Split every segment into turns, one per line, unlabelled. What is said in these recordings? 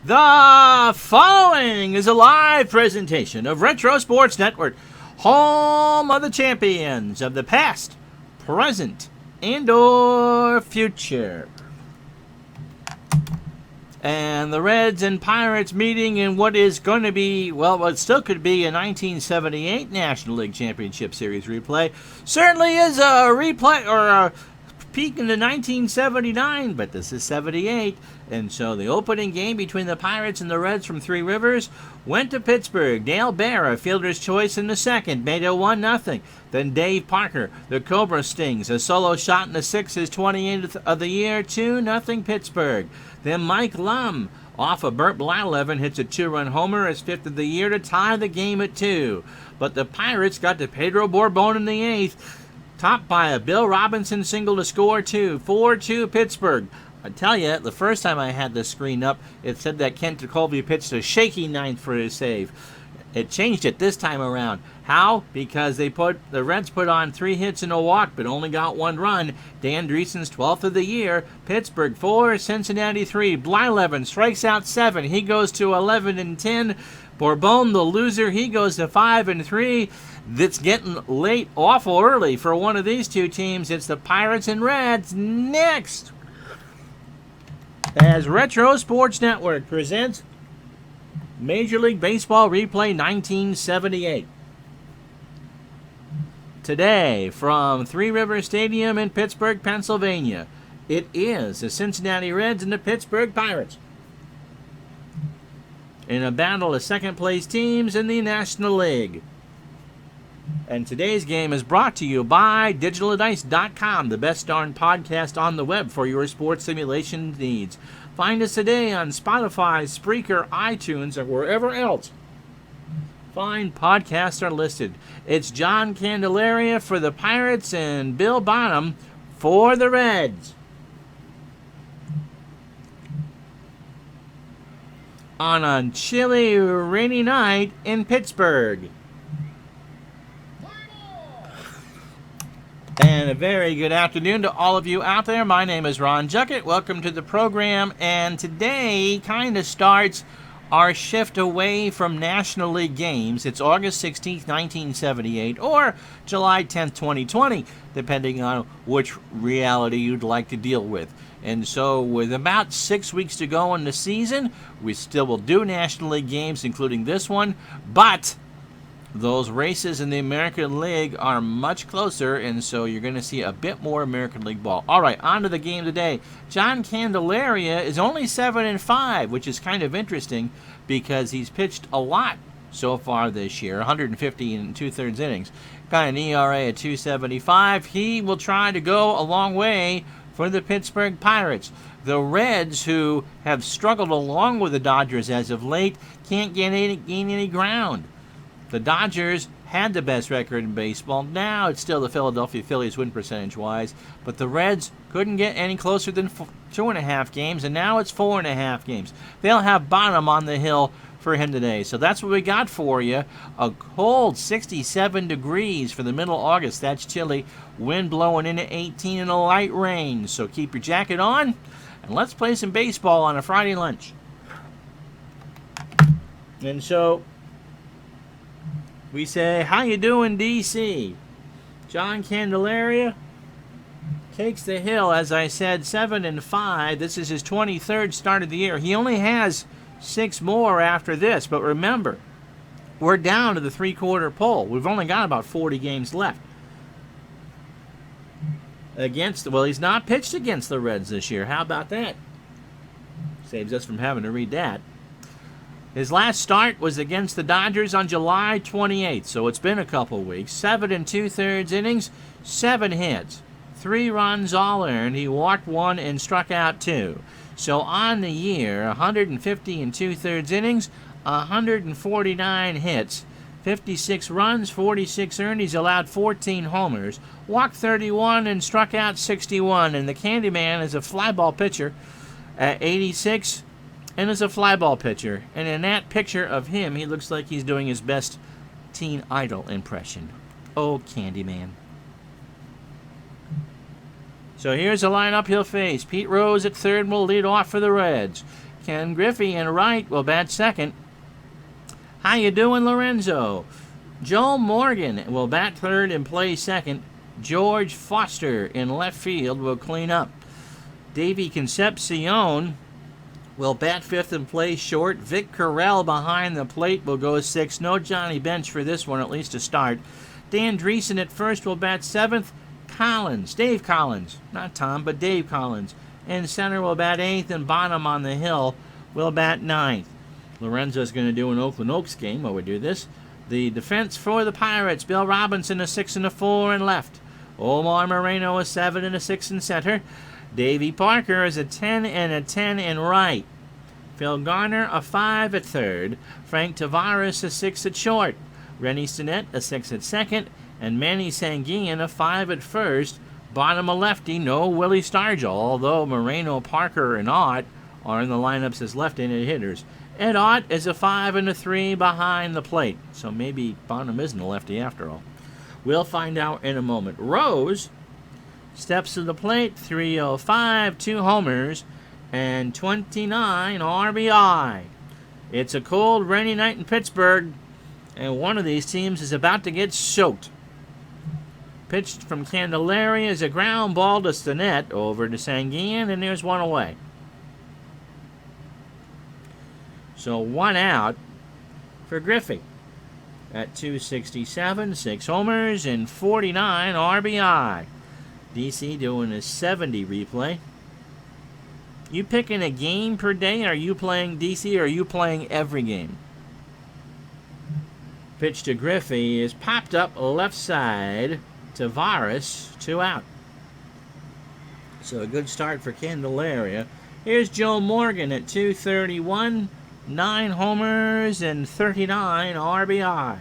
The following is a live presentation of Retro Sports Network, home of the champions of the past, present, and/or future. And the Reds and Pirates meeting in what is going to be, well, what still could be a 1978 National League Championship Series replay, certainly is a replay or a peek into 1979, but this is 78. And so the opening game between the Pirates and the Reds from Three Rivers went to Pittsburgh. Dale Bear, a fielder's choice in the second, made it 1-0. Then Dave Parker, the Cobra Stings, a solo shot in the sixth, his 28th of the year, 2-0 Pittsburgh. Then Mike Lum, off of Burt Blyleven, hits a 2-run homer, his 5th of the year, to tie the game at 2. But the Pirates got to Pedro Borbon in the 8th, topped by a Bill Robinson single to score 2. 4-2 Pittsburgh. I tell you, the first time I had this screen up, it said that Kent Tekulve pitched a shaky ninth for his save. It changed it this time around. How? Because the Reds put on 3 hits and a walk, but only got 1 run. Dan Dreesen's 12th of the year. Pittsburgh 4, Cincinnati 3. Blyleven strikes out 7. He goes to 11-10. Borbon, the loser, he goes to 5-3. It's getting late, awful early for one of these two teams. It's the Pirates and Reds next, as Retro Sports Network presents Major League Baseball Replay 1978. Today, from Three Rivers Stadium in Pittsburgh, Pennsylvania, it is the Cincinnati Reds and the Pittsburgh Pirates in a battle of second-place teams in the National League. And today's game is brought to you by DigitalDice.com, the best darn podcast on the web for your sports simulation needs. Find us today on Spotify, Spreaker, iTunes, or wherever else fine podcasts are listed. It's John Candelaria for the Pirates and Bill Bonham for the Reds. On a chilly, rainy night in Pittsburgh. And a very good afternoon to all of you out there. My name is Ron Juckett. Welcome to the program. And today kind of starts our shift away from National League games. It's August 16th, 1978, or July 10th, 2020, depending on which reality you'd like to deal with. And so with about 6 weeks to go in the season, we still will do National League games, including this one, but those races in the American League are much closer, and so you're going to see a bit more American League ball. All right, on to the game today. John Candelaria is only 7-5, which is kind of interesting because he's pitched a lot so far this year, 150 and 2/3 innings. Got an ERA at 2.75. He will try to go a long way for the Pittsburgh Pirates. The Reds, who have struggled along with the Dodgers as of late, can't gain any ground. The Dodgers had the best record in baseball. Now it's still the Philadelphia Phillies win percentage-wise, but the Reds couldn't get any closer than 2.5 games, and now it's 4.5 games. They'll have Bonham on the hill for him today. So that's what we got for you. A cold 67 degrees for the middle of August. That's chilly. Wind blowing in at 18 and a light rain. So keep your jacket on, and let's play some baseball on a Friday lunch. And so we say, how you doing, D.C.? John Candelaria takes the hill, as I said, 7-5. This is his 23rd start of the year. He only has 6 more after this, but remember, we're down to the 3/4 pole. We've only got about 40 games left. He's not pitched against the Reds this year. How about that? Saves us from having to read that. His last start was against the Dodgers on July 28th, so it's been a couple weeks. 7 2/3 innings, 7 hits, 3 runs all earned. He walked 1 and struck out 2. So on the year, 150 2/3 innings, 149 hits, 56 runs, 46 earned. He's allowed 14 homers, walked 31 and struck out 61. And the Candyman is a fly ball pitcher at 86. And is a fly ball pitcher. And in that picture of him, he looks like he's doing his best Teen Idol impression. Oh, Candyman. So here's the lineup he'll face. Pete Rose at third will lead off for the Reds. Ken Griffey in right will bat second. How you doing, Lorenzo? Joe Morgan will bat third and play second. George Foster in left field will clean up. Davy Concepcion will bat fifth and play short. Vic Carell behind the plate will go sixth. No Johnny Bench for this one, at least to start. Dan Dreesen at first will bat seventh. Dave Collins, not Tom, but Dave Collins, in center will bat eighth, and Bonham on the hill will bat ninth. Lorenzo's going to do an Oakland Oaks game while we do this. The defense for the Pirates, Bill Robinson a 6 and a 4 in left. Omar Moreno a 7 and a 6 in center. Davy Parker is a 10 and a 10 in right. Phil Garner a 5 at third. Frank Tavares a 6 at short. Rennie Stinnett a 6 at second. And Manny Sanguian a 5 at first. Bottom a lefty, no Willie Stargell, although Moreno, Parker, and Ott are in the lineups as left-handed hitters. Ed Ott is a 5 and a 3 behind the plate, so maybe Bonham isn't a lefty after all. We'll find out in a moment. Rose steps to the plate, 305, 2 homers, and 29 RBI. It's a cold, rainy night in Pittsburgh, and one of these teams is about to get soaked. Pitched from Candelaria is a ground ball to Stinnett, over to Sanguian, and there's one away. So 1 out for Griffey at 267, 6 homers, and 49 RBI. DC doing a 70 replay. You picking a game per day? Are you playing DC, or are you playing every game? Pitch to Griffey is popped up left side. Tavares, 2 out. So a good start for Candelaria. Here's Joe Morgan at 231, 9 homers and 39 RBI.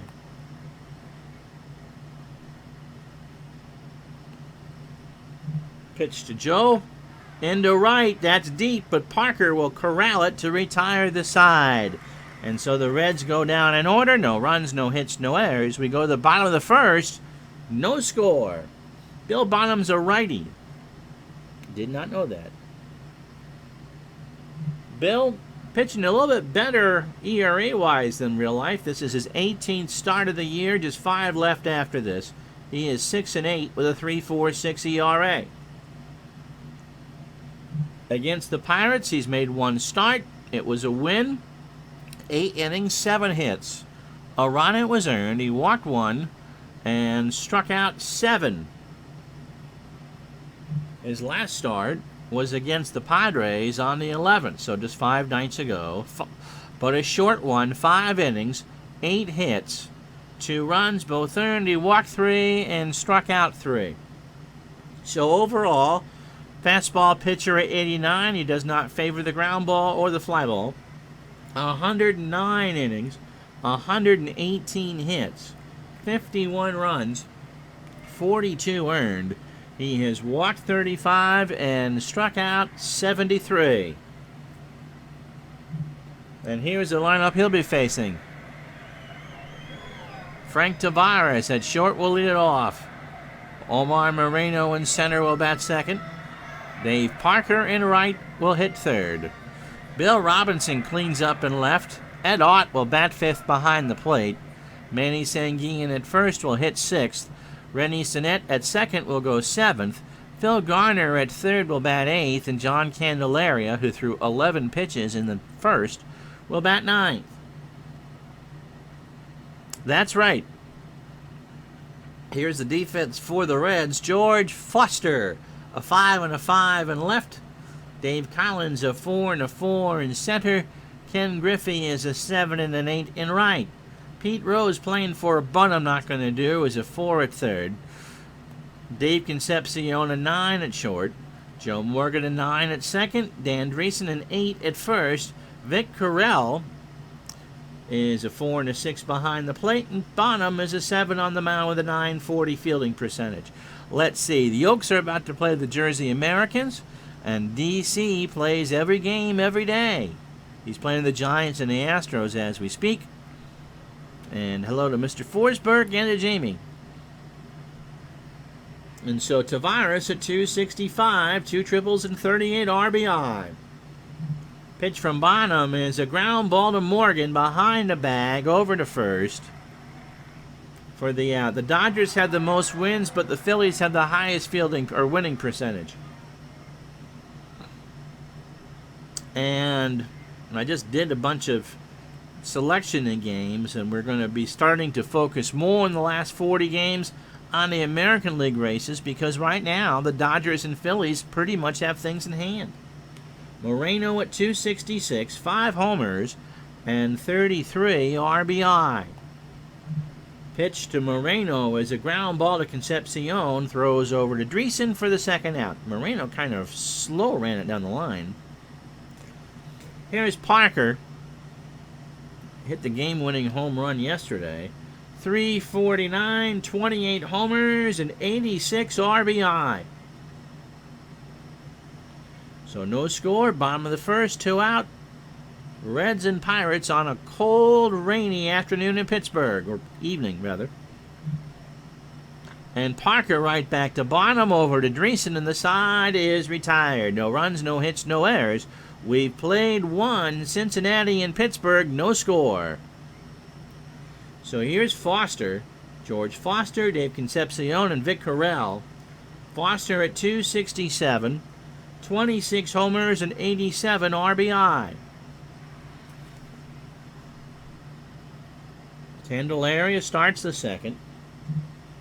Pitch to Joe. Into right, that's deep, but Parker will corral it to retire the side. And so the Reds go down in order. No runs, no hits, no errors. We go to the bottom of the first. No score. Bill Bonham's a righty. Did not know that. Bill pitching a little bit better ERA-wise than real life. This is his 18th start of the year, just 5 left after this. He is 6 and 8 with a 3.46 ERA. Against the Pirates, he's made 1 start. It was a win. 8 innings, 7 hits. A run it was earned. He walked 1 and struck out 7. His last start was against the Padres on the 11th, so just 5 nights ago. But a short one, 5 innings, 8 hits, 2 runs, both earned. He walked 3 and struck out 3. So overall, fastball pitcher at 89. He does not favor the ground ball or the fly ball. 109 innings, 118 hits, 51 runs, 42 earned. He has walked 35 and struck out 73. And here's the lineup he'll be facing. Frank Tavares at short will lead it off. Omar Moreno in center will bat second. Dave Parker in right will hit third. Bill Robinson cleans up in left. Ed Ott will bat fifth behind the plate. Manny Sanguian at first will hit sixth. Rennie Stinnett at second will go seventh. Phil Garner at third will bat eighth. And John Candelaria, who threw 11 pitches in the first, will bat ninth. That's right. Here's the defense for the Reds. George Foster, a 5 and a 5 in left. Dave Collins, a 4 and a 4 in center. Ken Griffey is a 7 and an 8 in right. Pete Rose playing for a bunt I'm not going to do is a 4 at third. Dave Concepcion a 9 at short. Joe Morgan a 9 at second. Dan Dreesen an 8 at first. Vic Carell is a 4 and a 6 behind the plate. And Bonham is a 7 on the mound with a .940 fielding percentage. Let's see. The Oaks are about to play the Jersey Americans. And DC plays every game every day. He's playing the Giants and the Astros as we speak. And hello to Mr. Forsberg and to Jamie. And so Tavares at 265, 2 triples and 38 RBI. Pitch from Bonham is a ground ball to Morgan behind the bag over to first for the out. The Dodgers had the most wins, but the Phillies had the highest fielding or winning percentage. And I just did a bunch of selection in games, and we're going to be starting to focus more in the last 40 games on the American League races, because right now the Dodgers and Phillies pretty much have things in hand. Moreno at 266, 5 homers, and 33 RBI. Pitch to Moreno is a ground ball to Concepcion, throws over to Dreesen for the second out. Moreno kind of slow ran it down the line. Here's Parker. Hit the game-winning home run yesterday. 349, 28 homers, and 86 RBI. So no score, bottom of the first, 2 out. Reds and Pirates on a cold, rainy afternoon in Pittsburgh, or evening, rather. And Parker right back to Bonham, over to Dreesen, and the side is retired. No runs, no hits, no errors. We've played 1, Cincinnati and Pittsburgh, no score. So here's Foster, George Foster, Dave Concepcion, and Vic Carrell. Foster at 267, 26 homers, and 87 RBI. Candelaria starts the second.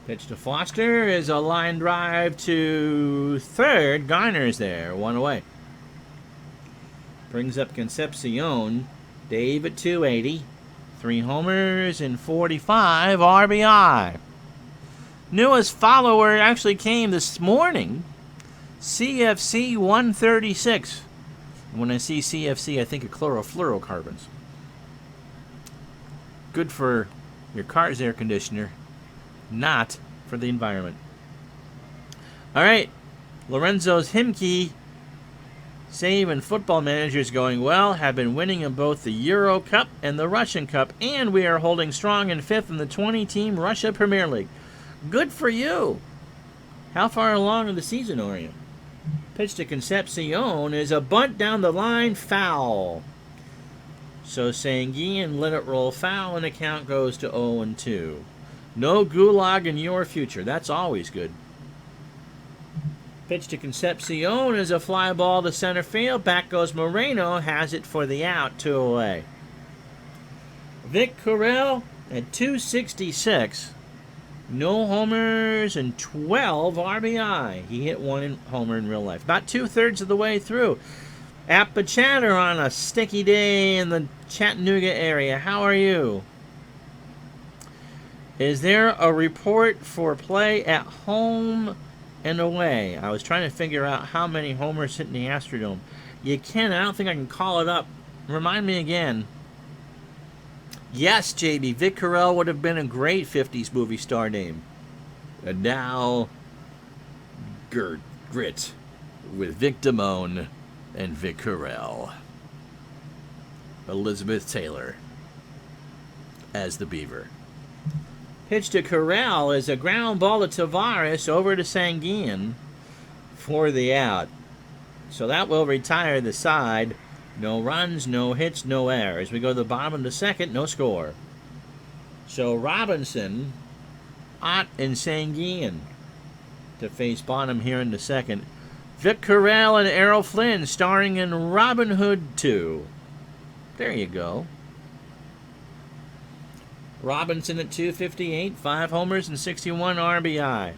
Pitch to Foster is a line drive to third. Garner's there, 1 away. Brings up Concepcion. Dave at 280. 3 homers and 45 RBI. Newest follower actually came this morning. CFC 136. When I see CFC, I think of chlorofluorocarbons. Good for your car's air conditioner, not for the environment. All right, Lorenzo's Himke. Save and Football Managers going well, have been winning in both the Euro Cup and the Russian Cup, and we are holding strong in 5th in the 20-team Russia Premier League. Good for you. How far along in the season are you? Pitch to Concepcion is a bunt down the line, foul. So Sanguin let it roll foul, and the count goes to 0-2. No gulag in your future. That's always good. Pitch to Concepcion is a fly ball to center field. Back goes Moreno, has it for the out, 2 away. Vic Carrell at 266. No homers and 12 RBI. He hit 1 homer in real life. About 2/3 of the way through. Appa Chatter on a sticky day in the Chattanooga area. How are you? Is there a report for play at home and away? I was trying to figure out how many homers hit in the Astrodome. You can. I don't think I can call it up. Remind me again. Yes, JB. Vic Carrell would have been a great 50s movie star name. And now, Grit with Vic Damone and Vic Carrell. Elizabeth Taylor as the Beaver. Pitch to Carrell is a ground ball to Tavares over to Sanguin for the out. So that will retire the side. No runs, no hits, no errors. We go to the bottom of the second, no score. So Robinson, Ott, and Sanguin to face Bonham here in the second. Vic Carrell and Errol Flynn starring in Robin Hood 2. There you go. Robinson at 258, 5 homers and 61 RBI.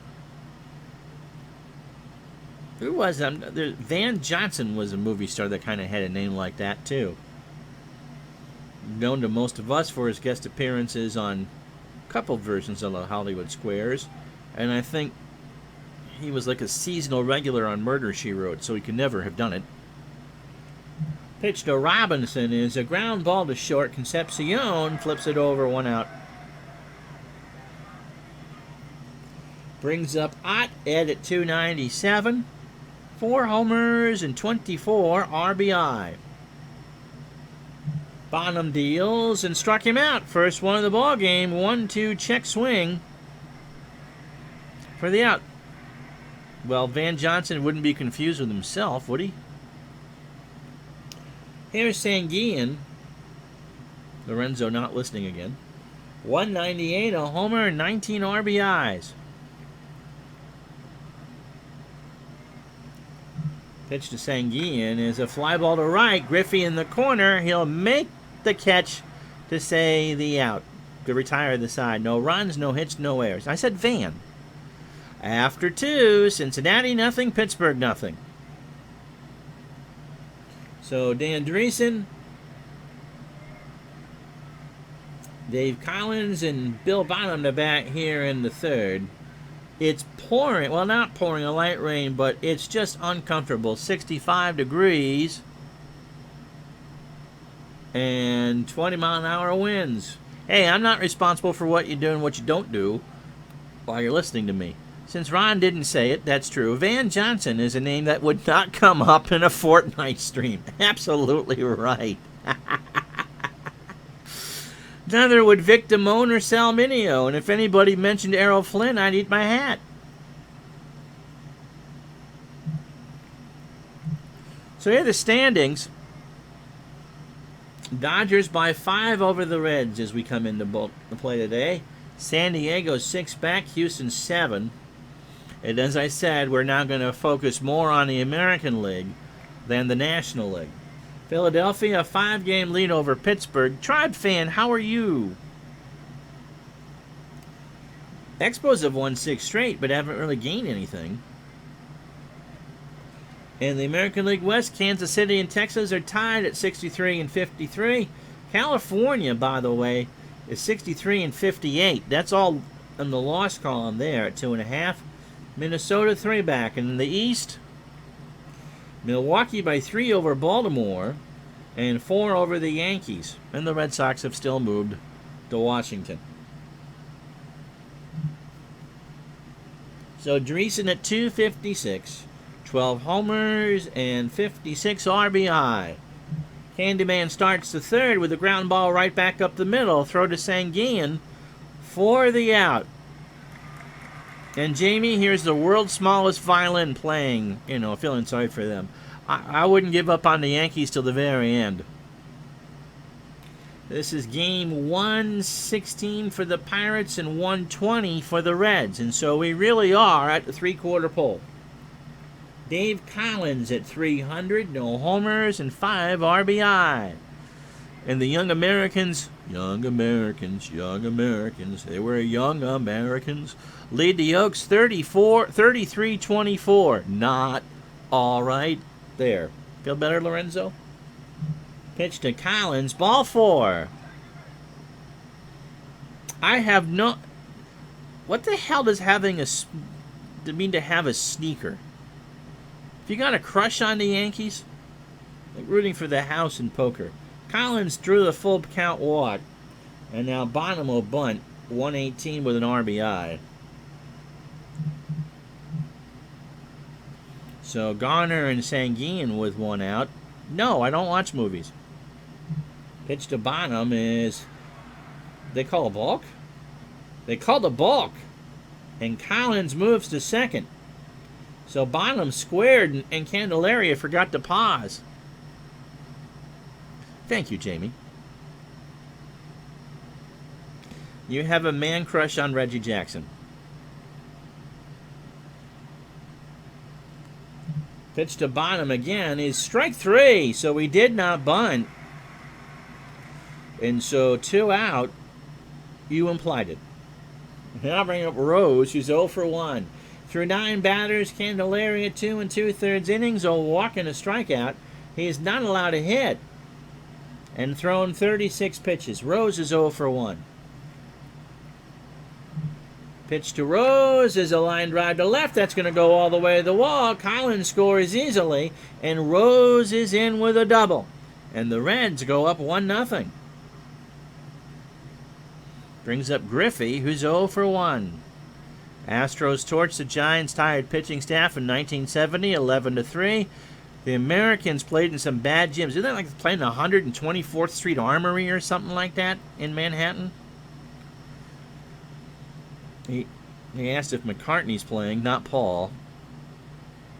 Who was that? Van Johnson was a movie star that kind of had a name like that, too. Known to most of us for his guest appearances on a couple versions of the Hollywood Squares. And I think he was like a seasonal regular on Murder, She Wrote, so he could never have done it. Pitch to Robinson is a ground ball to short. Concepcion flips it over, 1 out. Brings up Ott, Ed at 297. 4 homers and 24 RBI. Bonham deals and struck him out. First one of the ball game. 1-2 check swing for the out. Well, Van Johnson wouldn't be confused with himself, would he? Here's Sanguillen. Lorenzo not listening again. 198, a homer, and 19 RBIs. Pitch to Sanguillen is a fly ball to right. Griffey in the corner. He'll make the catch to say the out. To retire the side. No runs, no hits, no errors. I said Van. After 2, Cincinnati nothing, Pittsburgh nothing. So Dan Dreesen, Dave Collins, and Bill Bonham to bat here in the 3rd. It's pouring, well, not pouring, a light rain, but it's just uncomfortable. 65 degrees and 20-mile-an-hour winds. Hey, I'm not responsible for what you do and what you don't do while you're listening to me. Since Ron didn't say it, that's true. Van Johnson is a name that would not come up in a Fortnite stream. Absolutely right. Neither would Vic Damone or Sal Mineo, and if anybody mentioned Errol Flynn, I'd eat my hat. So here are the standings. Dodgers by 5 over the Reds as we come into the play today. San Diego 6 back, Houston 7. And as I said, we're now going to focus more on the American League than the National League. Philadelphia, a 5-game lead over Pittsburgh. Tribe fan, how are you? Expos have won 6 straight, but haven't really gained anything. In the American League West, Kansas City and Texas are tied at 63 and 53. California, by the way, is 63 and 58. That's all in the loss column there at 2.5. Minnesota 3 back. And in the East, Milwaukee by 3 over Baltimore and 4 over the Yankees. And the Red Sox have still moved to Washington. So Dreesen at 256, 12 homers and 56 RBI. Candyman starts the 3rd with a ground ball right back up the middle. Throw to Sanguillen for the out. And Jamie, here's the world's smallest violin playing, feeling sorry for them. I wouldn't give up on the Yankees till the very end. This is game 116 for the Pirates and 120 for the Reds. And so we really are at the 3/4 pole. Dave Collins at 300, no homers and 5 RBI. And the Young Americans, they were young Americans, lead the Oaks 33-24. Not all right there. Feel better, Lorenzo? Pitch to Collins, ball 4. I have no... What the hell does mean to have a sneaker? If you got a crush on the Yankees, like rooting for the house in poker. Collins drew the full count walk, and now Bonham will bunt 118 with an RBI. So Garner and Sanguillen with 1 out. No, I don't watch movies. Pitch to Bonham is... They call a balk? They called a balk. And Collins moves to 2nd. So Bonham squared, and Candelaria forgot to pause. Thank you, Jamie. You have a man crush on Reggie Jackson. Pitch to Bonham again is strike 3, so he did not bunt. And so 2 out, you implied it. Now bring up Rose, who's 0 for 1. Through 9 batters, Candelaria 2 2/3 innings, a walk and a strikeout. He is not allowed to hit. And thrown 36 pitches. Rose is 0 for 1. Pitch to Rose is a line drive to left. That's going to go all the way to the wall. Collins scores easily, and Rose is in with a double. And the Reds go up 1-0. Brings up Griffey, who's 0 for 1. Astros torched the Giants' tired pitching staff in 1970, 11-3. The Americans played in some bad gyms. Isn't that like playing the 124th Street Armory or something like that in Manhattan? He asked if McCartney's playing, not Paul.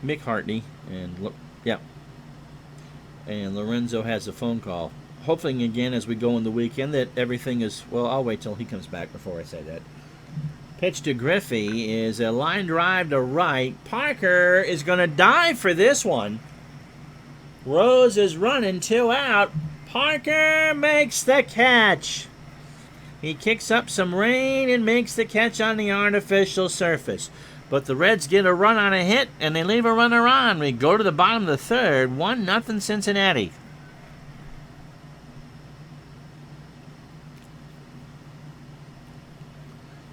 Mick Hartney. And look, yeah. And Lorenzo has a phone call. Hoping again as we go in the weekend that everything is, well, I'll wait till he comes back before I say that. Pitch to Griffey is a line drive to right. Parker is going to dive for this one. Rose is running, 2 out. Parker makes the catch. He kicks up some rain and makes the catch on the artificial surface. But the Reds get a run on a hit, and they leave a runner on. We go to the bottom of the third, 1-0 Cincinnati.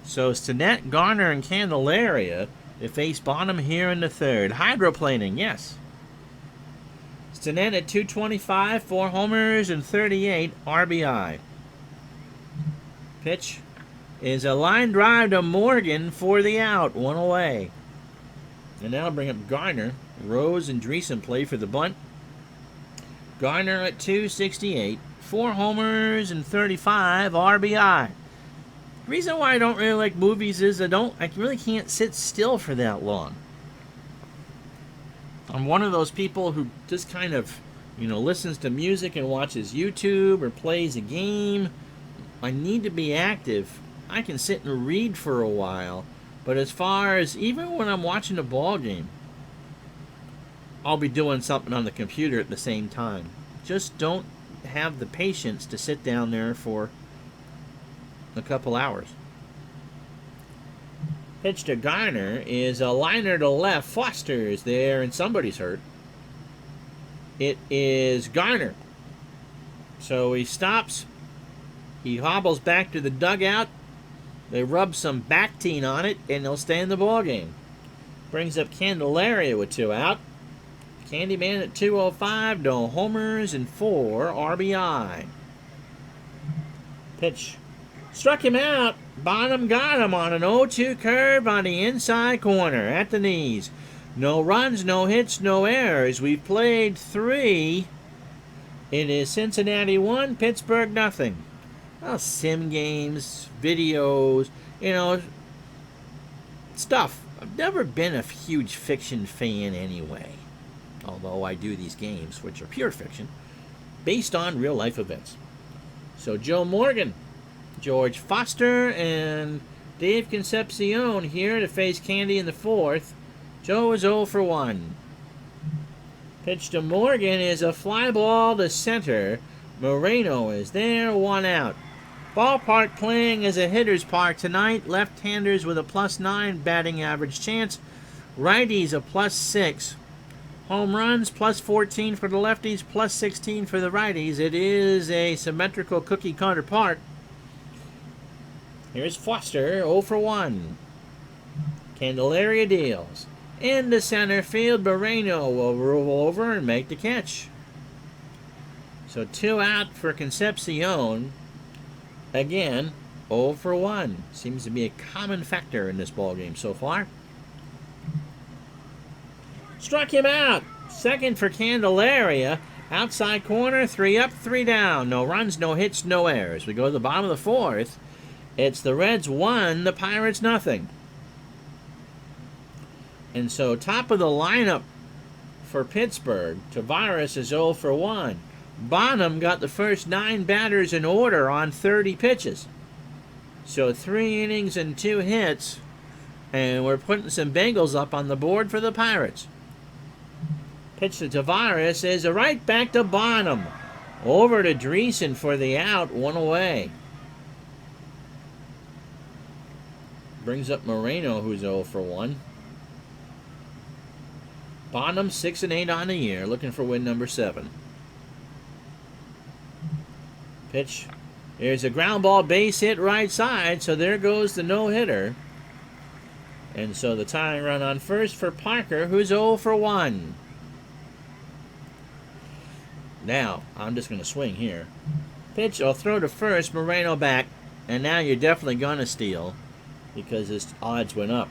So Stinnett, Garner, and Candelaria, they face Bonham here in the third. Hydroplaning, yes. Stinnett at 225, 4 homers, and 38 RBI. Pitch is a line drive to Morgan for the out, 1 away. And that'll bring up Garner. Rose and Dreesen play for the bunt. Garner at 268, 4 homers, and 35 RBI. The reason why I don't really like movies is I really can't sit still for that long. I'm one of those people who just kind of, listens to music and watches YouTube or plays a game. I need to be active. I can sit and read for a while, but as far as even when I'm watching a ball game, I'll be doing something on the computer at the same time. Just don't have the patience to sit down there for a couple hours. Pitch to Garner is a liner to left. Foster is there, and somebody's hurt. It is Garner. So he stops. He hobbles back to the dugout. They rub some Bactine on it, and they'll stay in the ball game. Brings up Candelaria with 2 out. Candyman at 205, no homers and 4 RBI. Pitch. Struck him out. Bonham got him on an 0-2 curve on the inside corner at the knees. No runs, no hits, no errors. We've played 3. It is Cincinnati 1, Pittsburgh nothing. Well, sim games, videos, stuff. I've never been a huge fiction fan anyway. Although I do these games, which are pure fiction, based on real-life events. So Joe Morgan, George Foster, and Dave Concepcion here to face Candy in the fourth. Joe is 0 for 1. Pitch to Morgan is a fly ball to center. Moreno is there, 1 out. Ballpark playing as a hitter's park tonight. Left-handers with a +9 batting average chance. Righties a +6. Home runs +14 for the lefties, +16 for the righties. It is a symmetrical cookie-cutter park. Here's Foster, 0 for 1. Candelaria deals. In center field, Moreno will roll over and make the catch. So 2 out for Concepcion. Again, 0 for 1. Seems to be a common factor in this ballgame so far. Struck him out. Second for Candelaria. Outside corner, 3 up, 3 down. No runs, no hits, no errors. We go to the bottom of the fourth. It's the Reds 1, the Pirates nothing. And so top of the lineup for Pittsburgh, Tavares is 0 for 1. Bonham got the first 9 batters in order on 30 pitches. So 3 innings and 2 hits. And we're putting some Bengals up on the board for the Pirates. Pitch to Tavares is a right back to Bonham. Over to Dreesen for the out, 1 away. Brings up Moreno, who's 0 for 1. Bonham 6-8 on the year, looking for win number 7. Pitch. There's a ground ball base hit right side, so there goes the no-hitter. And so the tying run on first for Parker, who's 0 for 1. Now, I'm just going to swing here. Pitch, I'll throw to first, Moreno back, and now you're definitely going to steal because his odds went up.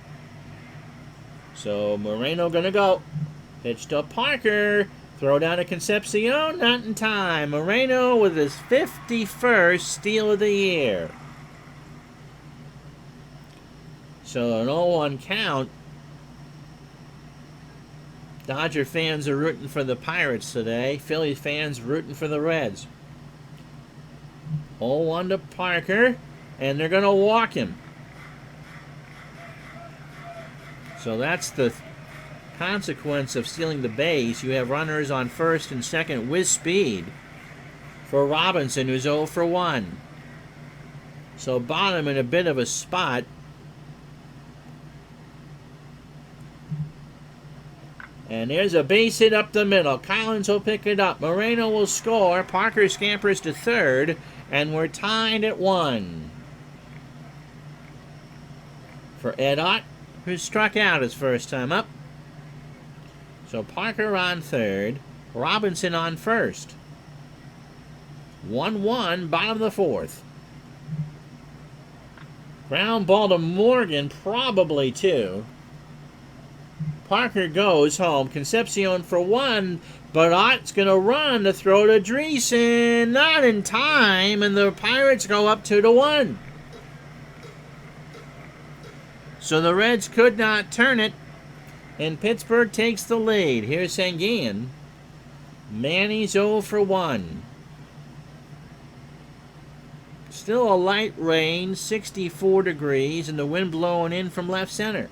So Moreno going to go. Pitch to Parker. Throw down to Concepcion, not in time. Moreno with his 51st steal of the year. So an 0-1 count. Dodger fans are rooting for the Pirates today. Philly fans rooting for the Reds. 0-1 to Parker, and they're going to walk him. So that's the consequence of stealing the base. You have runners on first and second with speed for Robinson, who's 0 for 1. So Bonham in a bit of a spot. And there's a base hit up the middle. Collins will pick it up. Moreno will score. Parker scampers to third. And we're tied at 1. For Ed Ott, who struck out his first time up. So Parker on third. Robinson on first. 1-1, bottom of the fourth. Ground ball to Morgan, probably 2. Parker goes home. Concepcion for 1, but Ott's going to run to throw to Dreesen. Not in time, and the Pirates go up 2-1. So the Reds could not turn it, and Pittsburgh takes the lead. Here's Sanguin. Manny's 0 for 1. Still a light rain, 64 degrees, and the wind blowing in from left center.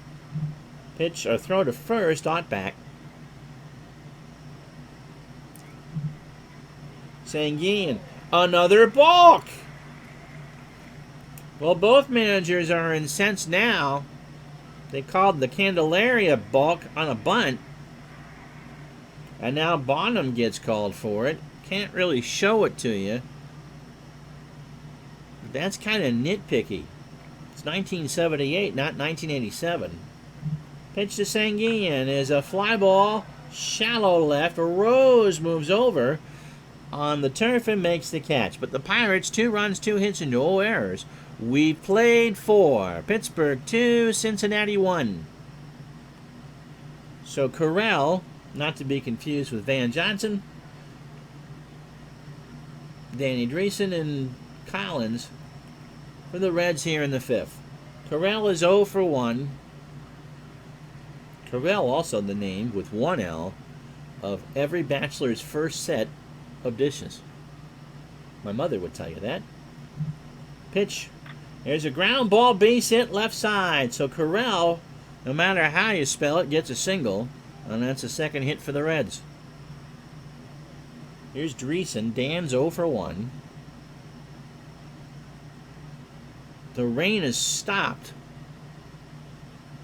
Pitch or throw to first, Ott back. Sanguin, another balk. Well, both managers are incensed now. They called the Candelaria balk on a bunt. And now Bonham gets called for it. Can't really show it to you. But that's kind of nitpicky. It's 1978, not 1987. Pitch to Sanguin is a fly ball, shallow left. Rose moves over on the turf and makes the catch. But the Pirates, 2 runs, 2 hits, and no errors. We've played 4. Pittsburgh 2, Cincinnati 1. So Carell, not to be confused with Van Johnson, Danny Dreesen, and Collins for the Reds here in the 5th. Carell is 0 for 1. Carell, also the name with 1 L of every bachelor's first set of dishes. My mother would tell you that. Pitch. There's a ground ball, base hit left side. So Carell, no matter how you spell it, gets a single. And that's a second hit for the Reds. Here's Dreesen. Dan's 0 for 1. The rain has stopped.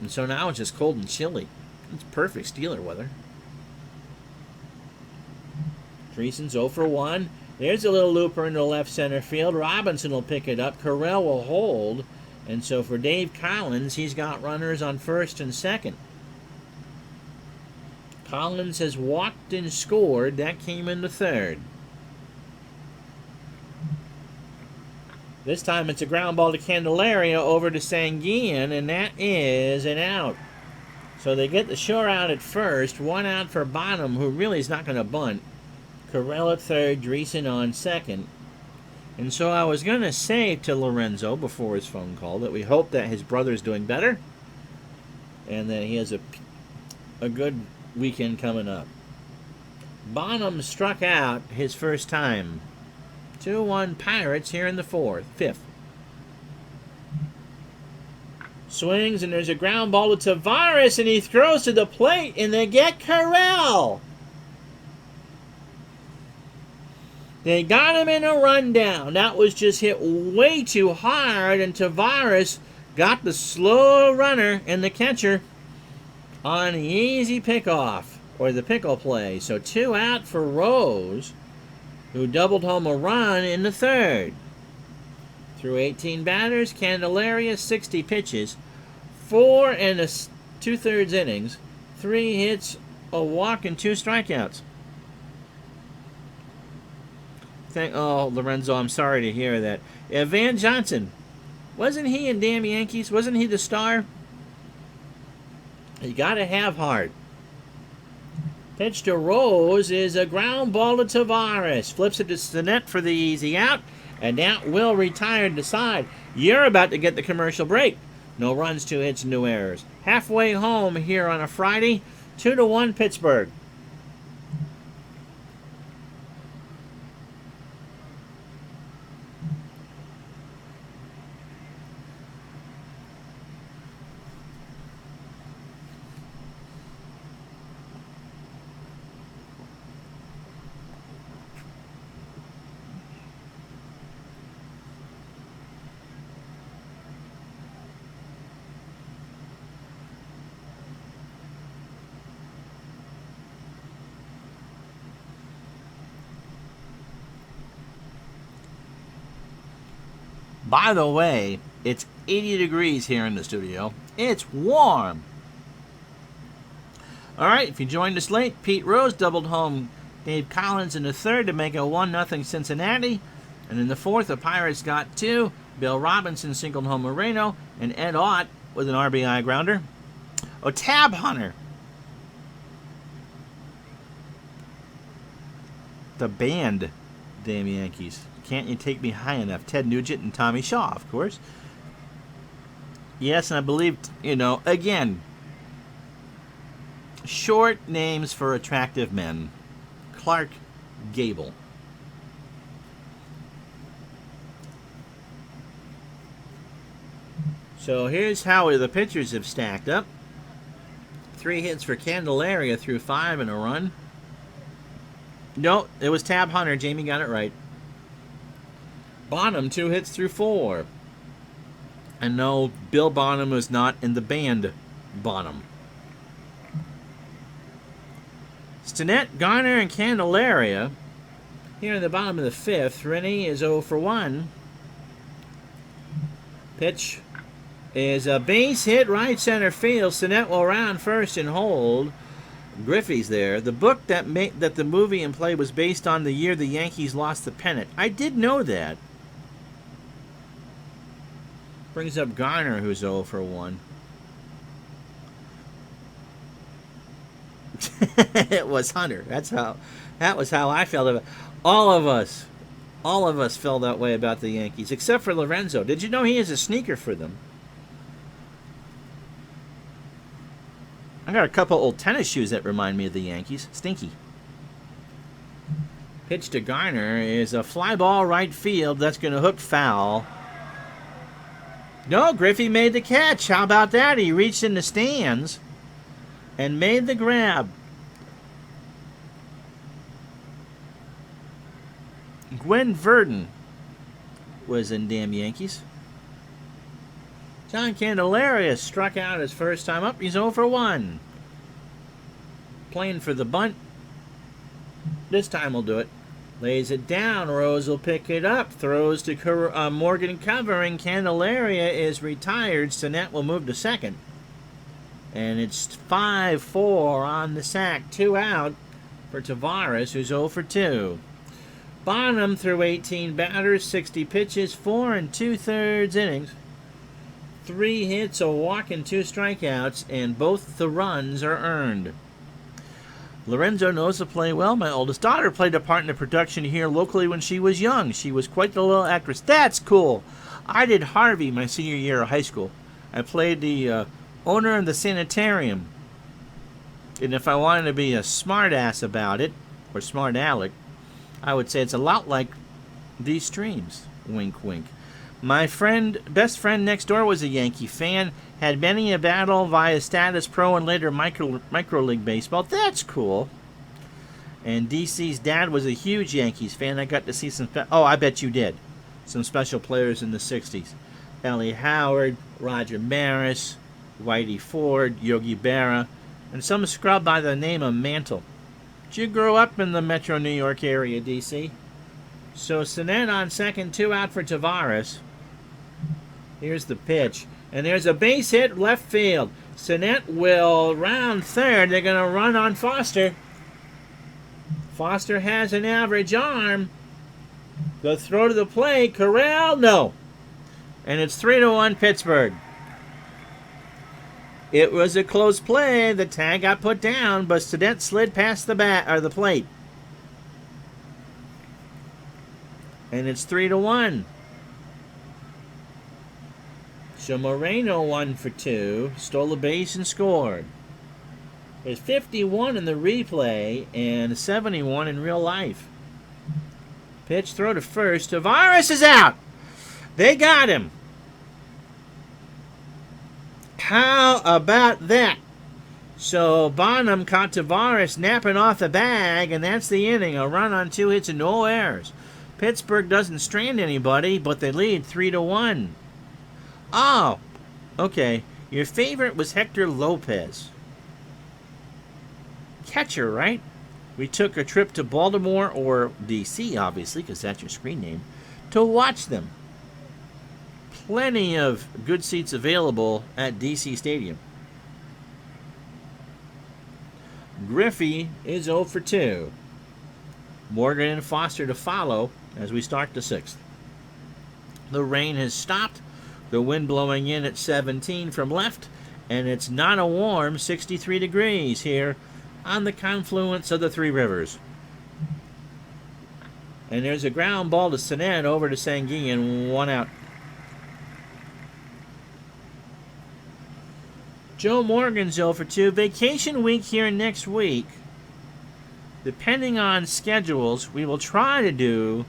And so now it's just cold and chilly. It's perfect Steeler weather. Dreesen's 0 for 1. There's a little looper into left center field. Robinson will pick it up. Carell will hold. And so for Dave Collins, he's got runners on first and second. Collins has walked and scored. That came in the third. This time it's a ground ball to Candelaria over to Sanguin, and that is an out. So they get the sure out at first. 1 out for Bonham, who really is not going to bunt. Carell at third, Dreesen on second. And so I was going to say to Lorenzo before his phone call that we hope that his brother's doing better and that he has a good weekend coming up. Bonham struck out his first time. 2-1 Pirates here in the 5th. Swings, and there's a ground ball to Tavares, and he throws to the plate, and they get Carell. They got him in a rundown. That was just hit way too hard, and Tavares got the slow runner and the catcher on the easy pickoff, or the pickle play. So 2 out for Rose, who doubled home a run in the third. Through 18 batters, Candelaria 60 pitches, 4 and 2/3 innings, 3 hits, a walk, and 2 strikeouts. Oh, Lorenzo, I'm sorry to hear that. Van Johnson, wasn't he in Damn Yankees? Wasn't he the star? You got to have heart. Pitch to Rose is a ground ball to Tavares. Flips it to the net for the easy out. And that will retire to side. You're about to get the commercial break. No runs, 2 hits, no errors. Halfway home here on a Friday. 2-1 Pittsburgh. By the way, it's 80 degrees here in the studio. It's warm. All right, if you joined us late, Pete Rose doubled home Dave Collins in the third to make a 1-0 Cincinnati. And in the fourth, the Pirates got two. Bill Robinson singled home Moreno, and Ed Ott with an RBI grounder. Oh, Tab Hunter. The band, damn Yankees. Can't You Take Me High Enough? Ted Nugent and Tommy Shaw, of course. Yes, and I believe, again, short names for attractive men. Clark Gable. So here's how the pitchers have stacked up. 3 hits for Candelaria through 5 and a run. No, it was Tab Hunter. Jamie got it right. Bonham, 2 hits through 4. And no, Bill Bonham was not in the band Bonham. Stinnett, Garner, and Candelaria. Here in the bottom of the 5th, Rennie is 0 for 1. Pitch is a base hit right center field. Stinnett will round first and hold. Griffey's there. The book that the movie and play was based on the year the Yankees lost the pennant. I did know that. Brings up Garner, who's 0 for 1. It was Hunter. That was how I felt about it. All of us felt that way about the Yankees, except for Lorenzo. Did you know he is a sneaker for them? I got a couple old tennis shoes that remind me of the Yankees. Stinky. Pitch to Garner is a fly ball right field. That's going to hook foul. No, Griffey made the catch. How about that? He reached in the stands and made the grab. Gwen Verdon was in damn Yankees. John Candelaria struck out his first time up. He's 0 for 1. Playing for the bunt. This time we'll do it. Lays it down. Rose will pick it up. Throws to Morgan covering. Candelaria is retired. Stinnett will move to second. And it's 5-4 on the sack. 2 out for Tavares, who's 0 for 2. Bonham threw 18 batters, 60 pitches, 4 2/3 innings. 3 hits, a walk, and 2 strikeouts, and both the runs are earned. Lorenzo knows to play well. My oldest daughter played a part in the production here locally when she was young. She was quite the little actress. That's cool. I did Harvey my senior year of high school. I played the owner of the sanitarium. And if I wanted to be a smart ass about it, or smart aleck, I would say it's a lot like these streams. Wink, wink. My best friend next door was a Yankee fan, had many a battle via status pro and later micro league baseball. That's cool. And DC's dad was a huge Yankees fan. I got to see some, I bet you did, some special players in the 60s. Ellie Howard, Roger Maris, Whitey Ford, Yogi Berra, and some scrub by the name of Mantle. Did you grow up in the metro New York area, DC? So Stinnett on second, 2 out for Tavares. Here's the pitch. And there's a base hit left field. Stinnett will round third. They're going to run on Foster. Foster has an average arm. The throw to the plate. Corral? No. And it's 3-1 Pittsburgh. It was a close play. The tag got put down, but Stinnett slid past the plate. And it's 3-1. So Moreno 1 for 2, stole a base and scored. There's 51 in the replay and 71 in real life. Pitch, throw to first. Tavares is out. They got him. How about that? So Bonham caught Tavares napping off the bag, and that's the inning. A run on 2 hits and no errors. Pittsburgh doesn't strand anybody, but they lead 3-1. Oh, okay. Your favorite was Hector Lopez. Catcher, right? We took a trip to Baltimore, or D.C., obviously, because that's your screen name, to watch them. Plenty of good seats available at D.C. Stadium. Griffey is 0 for 2. Morgan and Foster to follow as we start the 6th. The rain has stopped. The wind blowing in at 17 from left, and it's not a warm 63 degrees here on the confluence of the 3 rivers. And there's a ground ball to Sinet over to Sanguin, 1 out. Joe Morgan's 0 for 2. Vacation week here next week. Depending on schedules, we will try to do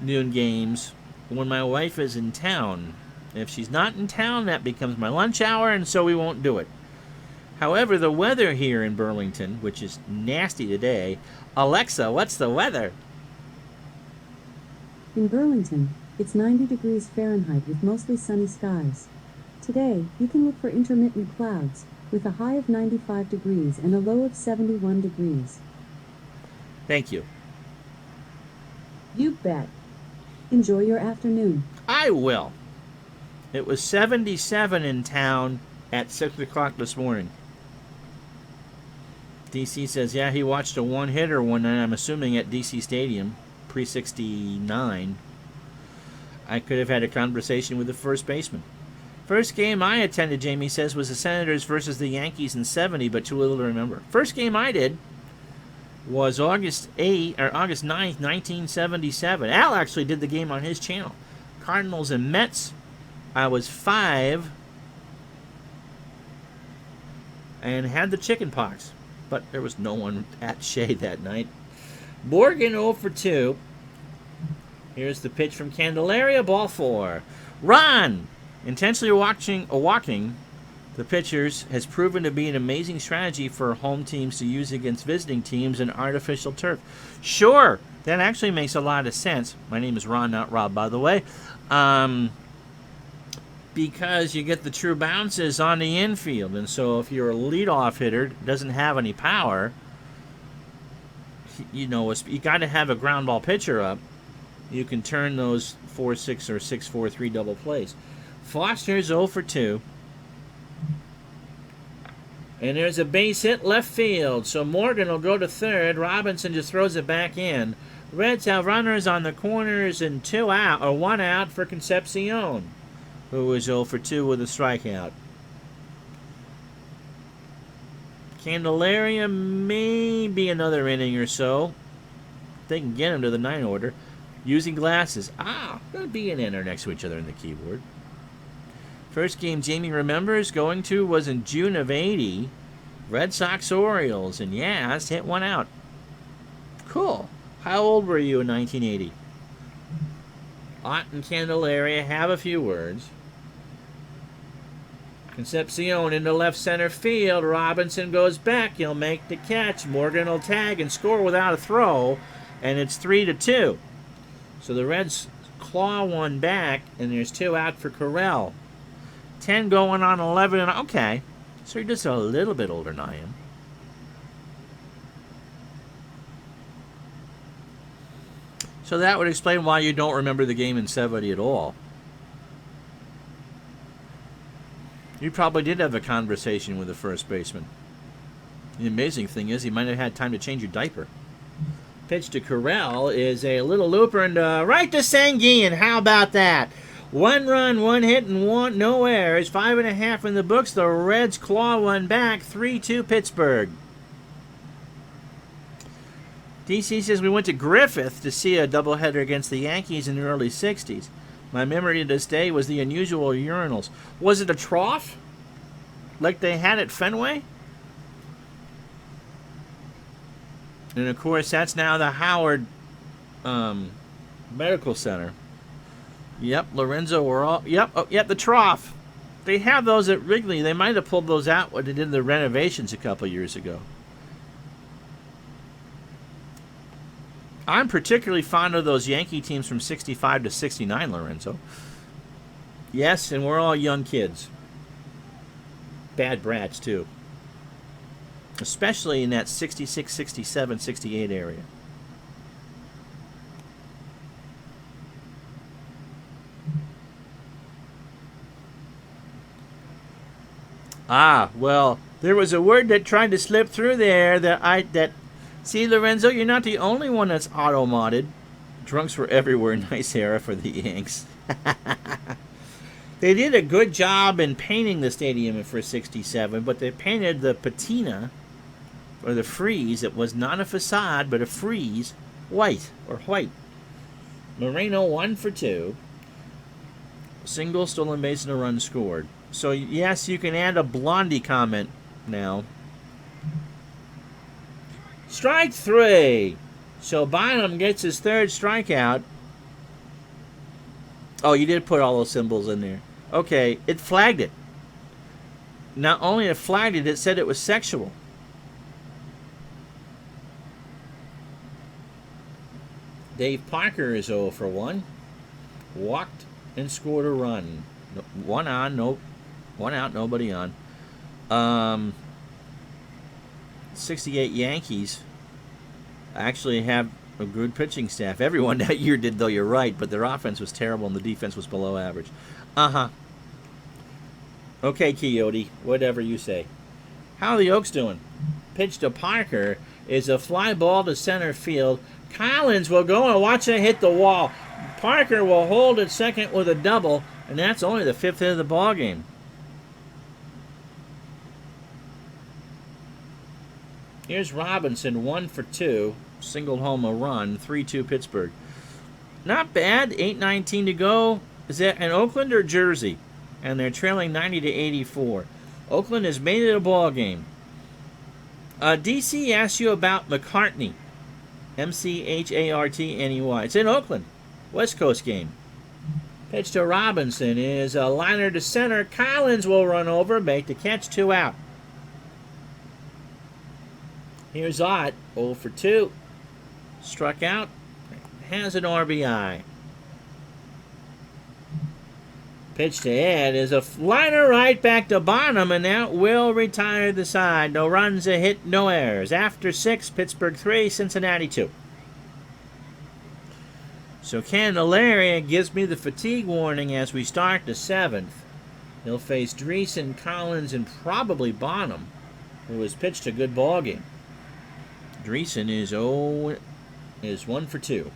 noon games when my wife is in town. If she's not in town, that becomes my lunch hour, and so we won't do it. However, the weather here in Burlington, which is nasty today. Alexa, what's the weather?
In Burlington, it's 90 degrees Fahrenheit with mostly sunny skies. Today, you can look for intermittent clouds, with a high of 95 degrees and a low of 71 degrees.
Thank you.
You bet. Enjoy your afternoon.
I will. It was 77 in town at 6 o'clock this morning. DC says, yeah, he watched a one-hitter one night, I'm assuming at DC Stadium, pre-69. I could have had a conversation with the first baseman. First game I attended, Jamie says, was the Senators versus the Yankees in 70, but too little to remember. First game I did was August 9th, 1977. Al actually did the game on his channel. Cardinals and Mets. I was 5 and had the chicken pox, but there was no one at Shea that night. Morgan 0 for 2. Here's the pitch from Candelaria, ball 4. Ron! Intentionally walking the pitchers has proven to be an amazing strategy for home teams to use against visiting teams in artificial turf. Sure, that actually makes a lot of sense. My name is Ron, not Rob, by the way. Because you get the true bounces on the infield. And so if you're a leadoff hitter, doesn't have any power, you got to have a ground ball pitcher up. You can turn those 4-6 or 6-4-3 double plays. Foster's 0 for 2. And there's a base hit left field. So Morgan will go to third. Robinson just throws it back in. Reds have runners on the corners and 1 out for Concepcion, who was 0 for 2 with a strikeout. Candelaria maybe another inning or so. They can get him to the 9 order. Using glasses. They'll be an inner next to each other in the keyboard. First game Jamie remembers going to was in June of 80. Red Sox Orioles. And Yaz hit 1 out. Cool. How old were you in 1980? Ott and Candelaria have a few words. Concepcion into left center field. Robinson goes back. He'll make the catch. Morgan will tag and score without a throw. And it's 3-2. So the Reds claw 1 back, and there's 2 out for Carell. 10 going on 11. Okay. So you're just a little bit older than I am. So that would explain why you don't remember the game in 70 at all. You probably did have a conversation with the first baseman. The amazing thing is he might have had time to change your diaper. Pitch to Carell is a little looper and right to Sanguin. How about that? 1 run, 1 hit, and no errors. 5.5 in the books. The Reds claw 1 back. 3-2 Pittsburgh. DC says we went to Griffith to see a doubleheader against the Yankees in the early 60s. My memory to this day was the unusual urinals. Was it a trough? Like they had at Fenway? And of course, that's now the Howard Medical Center. Yep, Lorenzo, we're all. Yep, oh, yep, the trough. They have those at Wrigley. They might have pulled those out when they did the renovations a couple years ago. I'm particularly fond of those Yankee teams from 65 to 69, Lorenzo. Yes, and we're all young kids. Bad brats, too. Especially in that 66, 67, 68 area. Ah, well, there was a word that tried to slip through there that see, Lorenzo, you're not the only one that's auto-modded. Drunks were everywhere, nice era for the Yanks. They did a good job in painting the stadium for 67, but they painted the patina, or the frieze, it was not a facade, but a frieze, white, or white. Moreno 1 for 2. Single, stolen base, and a run scored. So, yes, you can add a Blondie comment now. Strike 3. So, Bynum gets his third strikeout. Oh, you did put all those symbols in there. Okay, it flagged it. Not only it flagged it, it said it was sexual. Dave Parker is 0 for 1. Walked and scored a run. One on, no. One out, nobody on. 68 Yankees actually have a good pitching staff. Everyone that year did, though, you're right, but their offense was terrible and the defense was below average. Uh-huh. Okay, Coyote, whatever you say. How are the Oaks doing? Pitch to Parker is a fly ball to center field. Collins will go and watch it hit the wall. Parker will hold at second with a double, and that's only the 5th hit of the ball game. Here's Robinson, 1 for 2. Singled home a run, 3-2 Pittsburgh. Not bad, 8:19 to go. Is that in Oakland or Jersey? And they're trailing 90 to 84. Oakland has made it a ball game. DC asked you about McCartney. MCHARTNEY. It's in Oakland. West Coast game. Pitch to Robinson is a liner to center. Collins will run over, make the catch, 2 out. Here's Ott, 0 for 2. Struck out, has an RBI. Pitch to Ed is a liner right back to Bonham, and that will retire the side. No runs, a hit, no errors. After 6, Pittsburgh 3, Cincinnati 2. So Candelaria gives me the fatigue warning as we start the 7th. He'll face Dreesen, Collins, and probably Bonham, who has pitched a good ball game. Dreesen is 1 for 2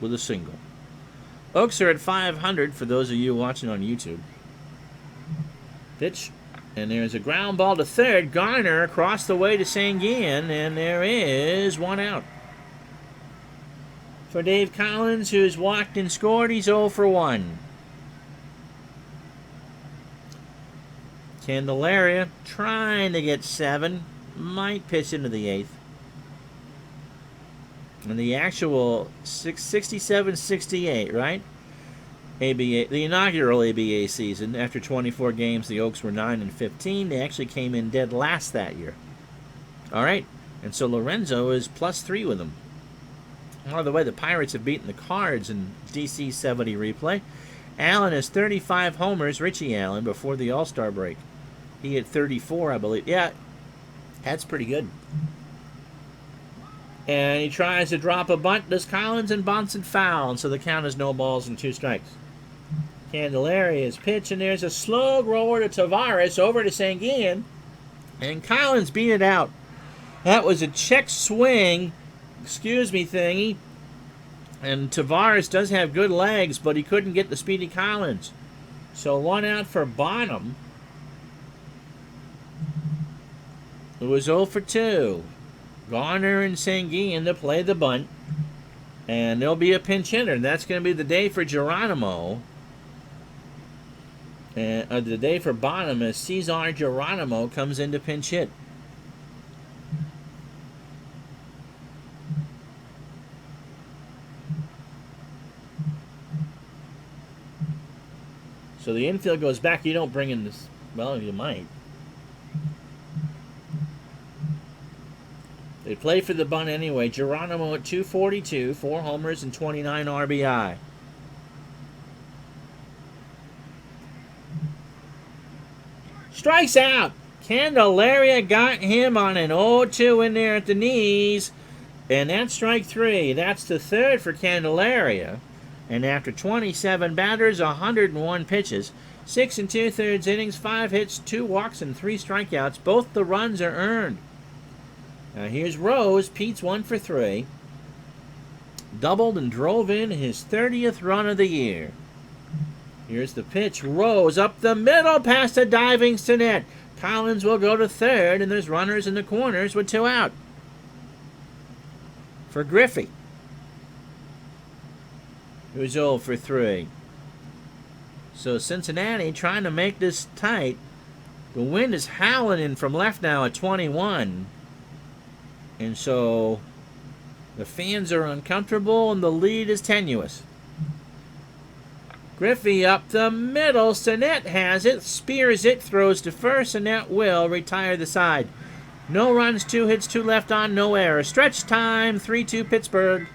with a single. Oaks are at 500 for those of you watching on YouTube. Pitch, and there's a ground ball to third. Garner across the way to Sanguin, and there is 1 out. For Dave Collins, who's walked and scored, he's 0 for 1. Candelaria trying to get 7. Might pitch into the 8th. And the actual 67-68, right? ABA, the inaugural ABA season, after 24 games, the Oaks were 9-15. They actually came in dead last that year. All right, and so Lorenzo is +3 with them. By the way, the Pirates have beaten the Cards in DC 70 replay. Allen has 35 homers, Richie Allen, before the All-Star break. He had 34, I believe. Yeah, that's pretty good. And he tries to drop a bunt, does Collins, and bunts and foul, and so the count is no balls and 2 strikes. Candelaria's pitch, and there's a slow roller to Tavares over to Sanguin, and Collins beat it out. That was a check swing, thingy, and Tavares does have good legs, but he couldn't get the speedy Collins. So 1 out for Bonham. It was 0 for 2. Garner and Sanguin to play the bunt. And there'll be a pinch hitter. That's going to be the day for Geronimo. And the day for Bonham as Cesar Geronimo comes in to pinch hit. So the infield goes back. You don't bring in this. Well, you might. They play for the bunt anyway. Geronimo at 242, 4 homers and 29 RBI. Strikes out. Candelaria got him on an 0-2 in there at the knees. And that's strike 3. That's the third for Candelaria. And after 27 batters, 101 pitches, 6 2/3 innings, 5 hits, 2 walks, and 3 strikeouts, both the runs are earned. Now here's Rose. Pete's 1 for 3. Doubled and drove in his 30th run of the year. Here's the pitch. Rose up the middle past a diving Sinet. Collins will go to third, and there's runners in the corners with 2 out. For Griffey, who's 0 for 3. So Cincinnati trying to make this tight. The wind is howling in from left now at 21. And so the fans are uncomfortable and the lead is tenuous. Griffey up the middle. Sinet has it, spears it, throws to first, and that will retire the side. No runs, 2 hits, 2 left on, no error. Stretch time, 3-2 Pittsburgh.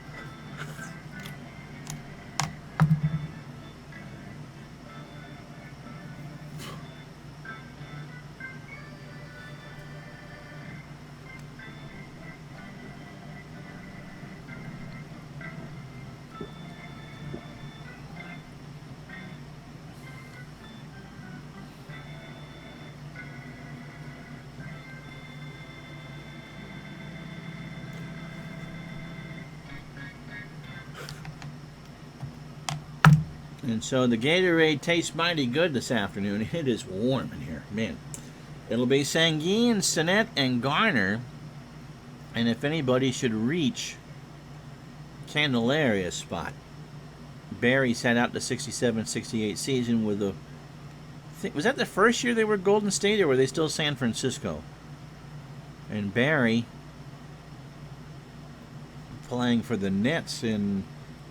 And so the Gatorade tastes mighty good this afternoon. It is warm in here, man. It'll be Sanguine, Sinet, and Garner. And if anybody should reach Candelaria's spot, Barry sat out the 67-68 season with a... Was that the first year they were Golden State, or were they still San Francisco? And Barry playing for the Nets in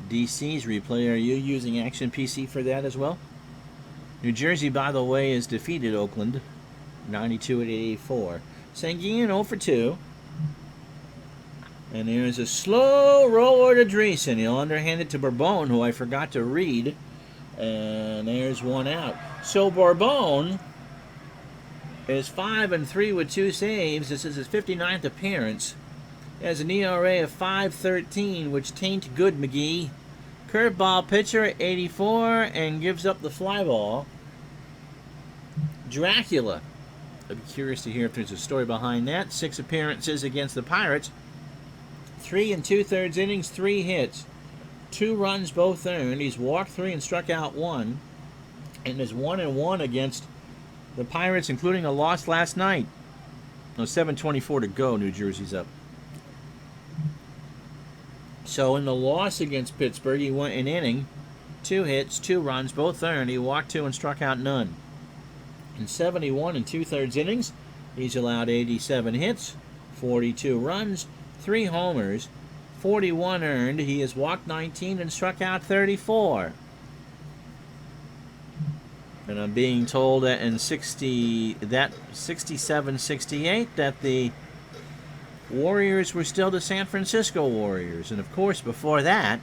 DC's replay. Are you using Action PC for that as well? New Jersey, by the way, has defeated Oakland 92-84. Sanguine 0 for 2. And there's a slow roller to Dreesen. He'll underhand it to Bourbon, who I forgot to read. And there's 1 out. So Bourbon is 5-3 with 2 saves. This is his 59th appearance. He has an ERA of 5.13, which tain't good, McGee. Curveball pitcher at 84 and gives up the fly ball. Dracula. I'd be curious to hear if there's a story behind that. 6 appearances against the Pirates. 3 2/3 innings, 3 hits. 2 runs, both earned. He's walked 3 and struck out 1. And is 1-1 against the Pirates, including a loss last night. No, 7:24 to go. New Jersey's up. So in the loss against Pittsburgh, he went an inning, 2 hits, 2 runs, both earned. He walked 2 and struck out none. In 71 2/3 innings, he's allowed 87 hits, 42 runs, 3 homers, 41 earned. He has walked 19 and struck out 34. And I'm being told that in 67-68 that the Warriors were still the San Francisco Warriors. And of course, before that,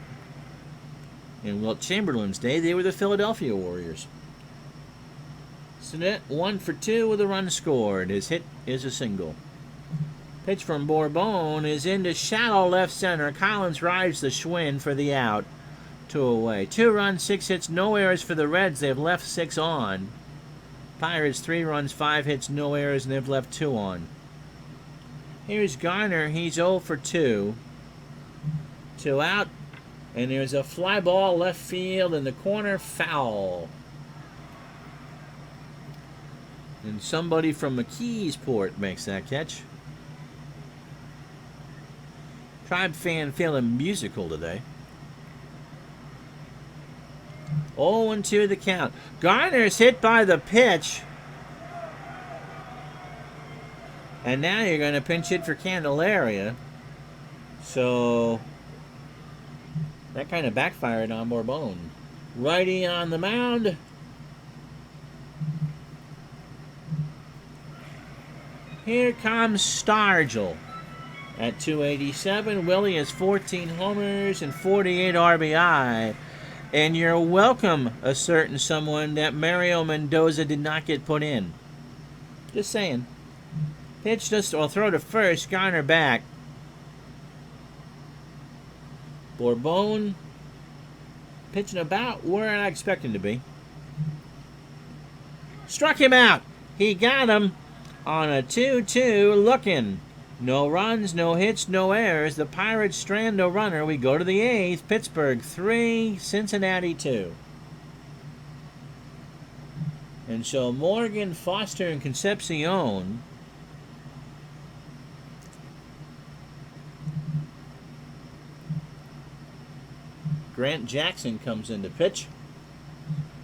in Wilt Chamberlain's day, they were the Philadelphia Warriors. Sinet 1 for 2 with a run scored. His hit is a single. Pitch from Bourbon is into shallow left center. Collins rides the Schwinn for the out. 2 away. 2 runs, 6 hits, no errors for the Reds. They've left 6 on. Pirates 3 runs, 5 hits, no errors, and they've left 2 on. Here's Garner. He's 0 for 2. 2 out. And there's a fly ball left field in the corner. Foul. And somebody from McKeesport makes that catch. Tribe fan feeling musical today. 0-2 the count. Garner's hit by the pitch. And now you're going to pinch hit for Candelaria. So that kind of backfired on Bourbon. Righty on the mound. Here comes Stargell at 287. Willie has 14 homers and 48 RBI. And you're welcome, a certain someone, that Mario Mendoza did not get put in. Just saying. Pitch just, I'll throw to first, Garner back. Bourbon pitching about where I expect him to be. Struck him out. He got him on a 2-2 looking. No runs, no hits, no errors. The Pirates strand a runner. We go to the 8th. Pittsburgh 3, Cincinnati 2. And so Morgan, Foster, and Concepcion Grant Jackson comes in to pitch.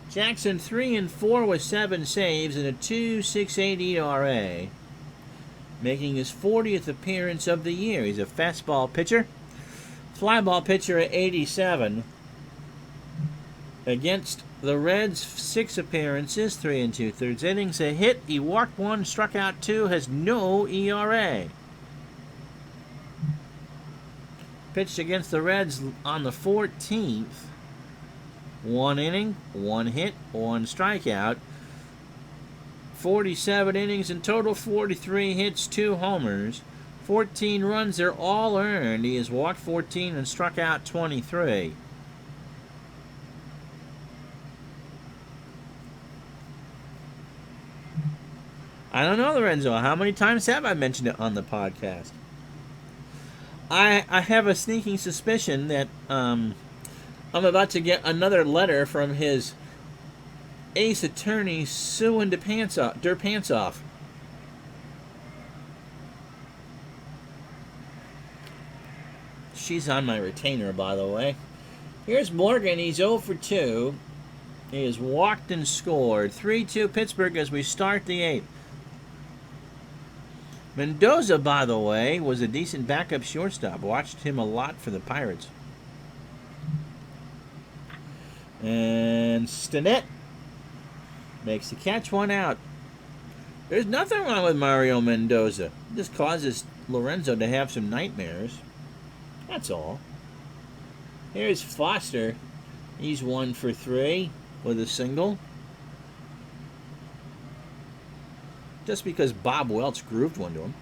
Jackson 3-4 with 7 saves and a 2.68 ERA, making his 40th appearance of the year. He's a fastball pitcher, flyball pitcher at 87. Against the Reds, 6 appearances, 3 2/3 innings, a hit. He walked 1, struck out 2, has no ERA. Pitched against the Reds on the 14th. 1 inning, 1 hit, 1 strikeout. 47 innings in total, 43 hits, 2 homers. 14 runs, they're all earned. He has walked 14 and struck out 23. I don't know, Lorenzo. How many times have I mentioned it on the podcast? I have a sneaking suspicion that I'm about to get another letter from his ace attorney suing der pants off. She's on my retainer, by the way. Here's Morgan. He's 0 for 2. He has walked and scored. 3-2 Pittsburgh as we start the 8th. Mendoza, by the way, was a decent backup shortstop. Watched him a lot for the Pirates. And Stinnett makes the catch, 1 out. There's nothing wrong with Mario Mendoza. This causes Lorenzo to have some nightmares. That's all. Here's Foster. He's 1 for 3 with a single. Just because Bob Welch grooved one to him.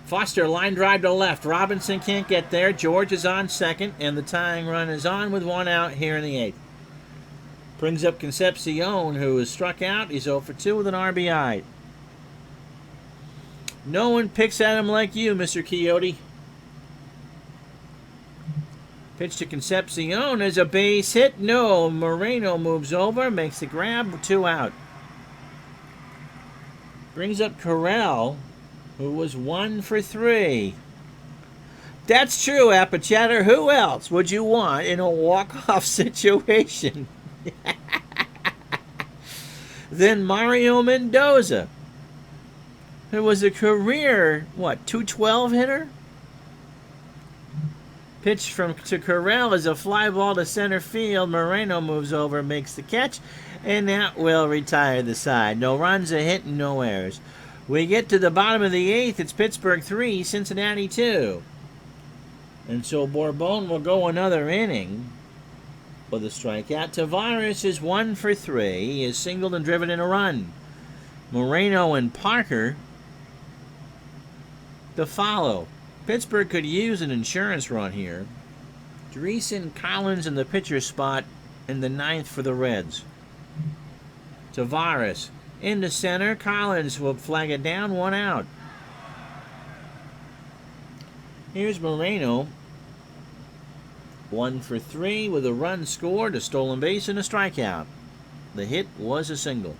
Foster, line drive to left. Robinson can't get there. George is on second, and the tying run is on with 1 out here in the 8th. Brings up Concepcion, who is struck out. He's 0 for 2 with an RBI. No one picks at him like you, Mr. Coyote. Pitch to Concepcion is a base hit. No, Moreno moves over, makes the grab, 2 out. Brings up Corral, who was 1 for 3. That's true, Appichatter. Who else would you want in a walk-off situation than Mario Mendoza, who was a career, 212 hitter? Pitch to Corral is a fly ball to center field. Moreno moves over, makes the catch, and that will retire the side. No runs, a hit, and no errors. We get to the bottom of the 8th. It's Pittsburgh 3, Cincinnati 2. And so Bourbon will go another inning with a strikeout. Tavares is 1 for 3. He is singled and driven in a run. Moreno and Parker to follow. Pittsburgh could use an insurance run here. Dreesen, Collins in the pitcher spot in the 9th for the Reds. Tavares into center. Collins will flag it down, 1 out. Here's Moreno. 1 for 3 with a run scored, a stolen base, and a strikeout. The hit was a single.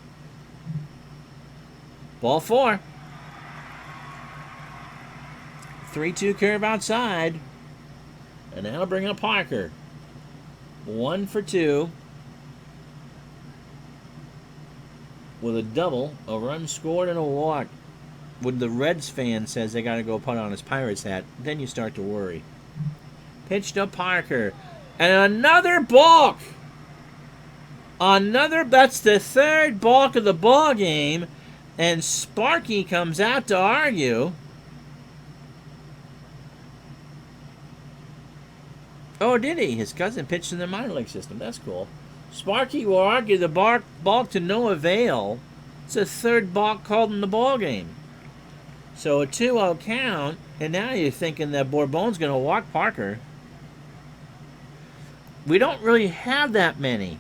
Ball 4. 3-2 curve outside. And that'll bring up Parker. 1 for 2. With a double, a run scored, and a walk. When the Reds fan says they got to go put on his Pirates hat, then you start to worry. Pitch to Parker. And another balk! That's the 3rd balk of the ball game. And Sparky comes out to argue. Oh, did he? His cousin pitched in the minor league system. That's cool. Sparky will argue the balk to no avail. It's a third balk called in the ball game. So a 2-0 count, and now you're thinking that Bourbon's going to walk Parker. We don't really have that many.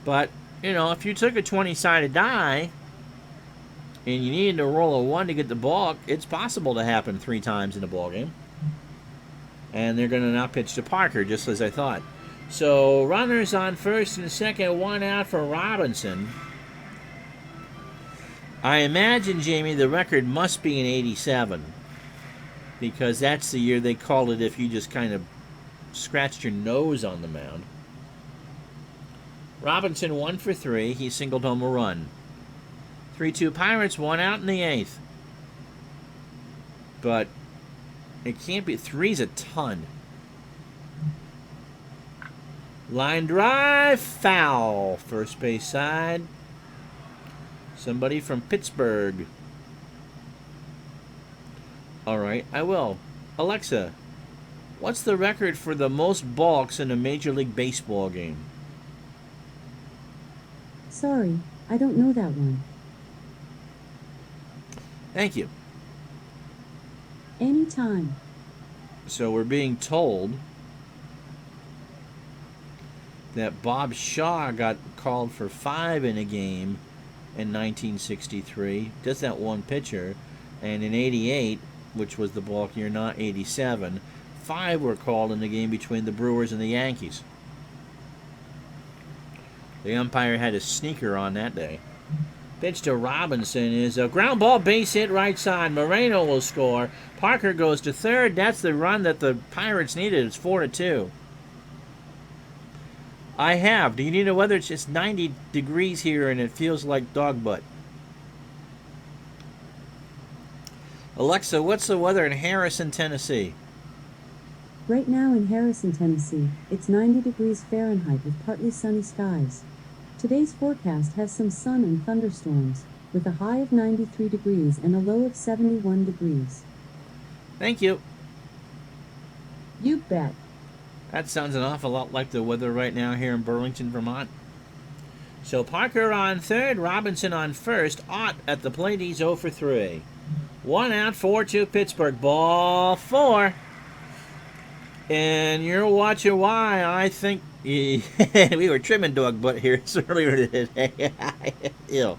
But, you know, if you took a 20-sided die and you needed to roll a 1 to get the balk, it's possible to happen 3 times in a ball game. And they're going to now pitch to Parker, just as I thought. So runners on first and second, 1 out for Robinson. I imagine, Jamie, the record must be in 87. Because that's the year they called it if you just kind of scratched your nose on the mound. Robinson 1 for 3. He singled home a run. 3-2 Pirates, 1 out in the 8th. But it can't be. 3's a ton. Line drive, foul. First base side. Somebody from Pittsburgh. All right, I will. Alexa, what's the record for the most balks in a Major League Baseball game?
Sorry, I don't know that one.
Thank you.
Anytime.
So we're being told that Bob Shaw got called for 5 in a game in 1963, just that one pitcher, and in 88, which was the balk year, not 87, 5 were called in the game between the Brewers and the Yankees. The umpire had a sneaker on that day. Pitch to Robinson is a ground ball, base hit right side. Moreno will score. Parker goes to third. That's the run that the Pirates needed. It's 4-2. I have. Do you need to know whether it's just 90 degrees here and it feels like dog butt? Alexa, what's the weather in Harrison, Tennessee?
Right now in Harrison, Tennessee, it's 90 degrees Fahrenheit with partly sunny skies. Today's forecast has some sun and thunderstorms, with a high of 93 degrees and a low of 71 degrees.
Thank you.
You bet.
That sounds an awful lot like the weather right now here in Burlington, Vermont. So Parker on third, Robinson on first. Ott at the plate, he's 0 for 3. 1 out, 4-2 Pittsburgh. Ball 4. And you're watching why I think we were trimming dog butt here earlier today. Ew.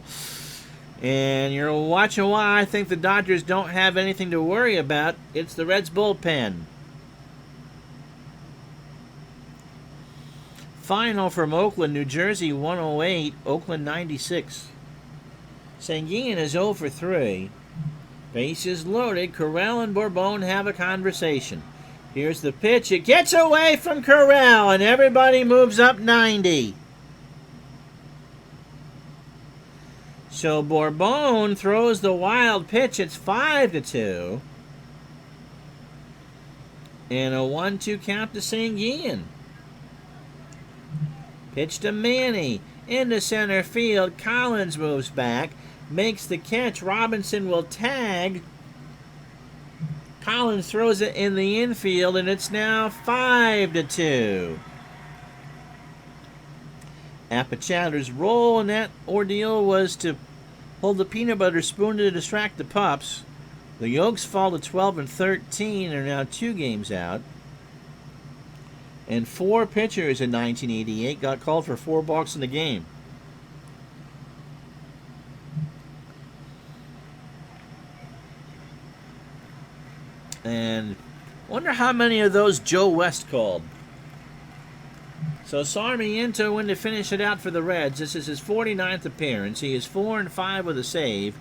And you're watching why I think the Dodgers don't have anything to worry about. It's the Reds bullpen. Final from Oakland, New Jersey, 108, Oakland 96. Sanguin is 0 for 3. Bases loaded. Corral and Bourbon have a conversation. Here's the pitch. It gets away from Corral, and everybody moves up 90. So Bourbon throws the wild pitch. It's 5-2. And a 1-2 count to Sanguin. Pitch to Manny. Into center field. Collins moves back. Makes the catch. Robinson will tag. Collins throws it in the infield, and it's now 5-2. Apichatter's role in that ordeal was to hold the peanut butter spoon to distract the pups. The Yolks fall to 12 and 13, and are now 2 games out. And 4 pitchers in 1988 got called for 4 balks in the game. And wonder how many of those Joe West called. So Sarmiento in to finish it out for the Reds. This is his 49th appearance. He is 4-5 with a save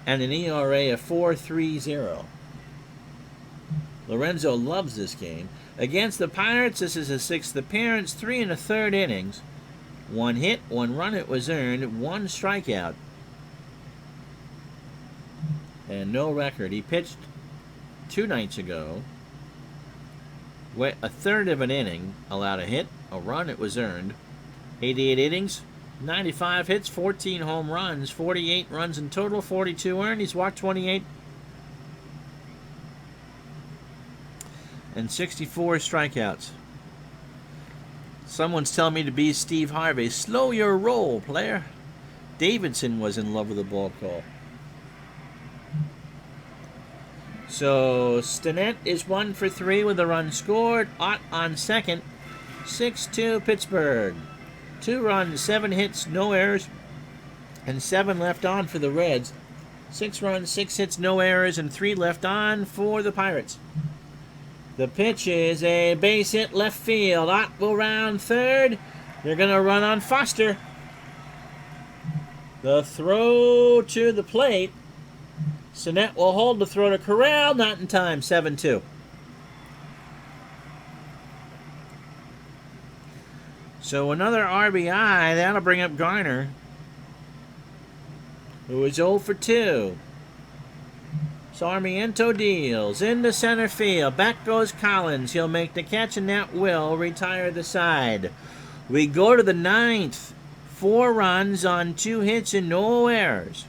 and an ERA of 4.30. Lorenzo loves this game. Against the Pirates, this is his 6th appearance, 3 1/3 innings. 1 hit, 1 run it was earned, 1 strikeout. And no record. He pitched 2 nights ago. A third of an inning, allowed a hit, a run, it was earned. 88 innings, 95 hits, 14 home runs, 48 runs in total, 42 earned. He's walked 28 and 64 strikeouts. Someone's telling me to be Steve Harvey. Slow your roll, player. Davidson was in love with the ball call. So Stinnett is 1 for 3 with a run scored. Ott on second. 6-2 Pittsburgh. 2 runs, 7 hits, no errors, and 7 left on for the Reds. 6 runs, 6 hits, no errors, and 3 left on for the Pirates. The pitch is a base hit left field. Ott will round third. They're going to run on Foster. The throw to the plate. Stinnett will hold the throw to Corral. Not in time. 7-2. So another RBI. That'll bring up Garner, who is 0 for 2. Sarmiento deals into center field. Back goes Collins. He'll make the catch, and that will retire the side. We go to the ninth. 4 runs on 2 hits and no errors.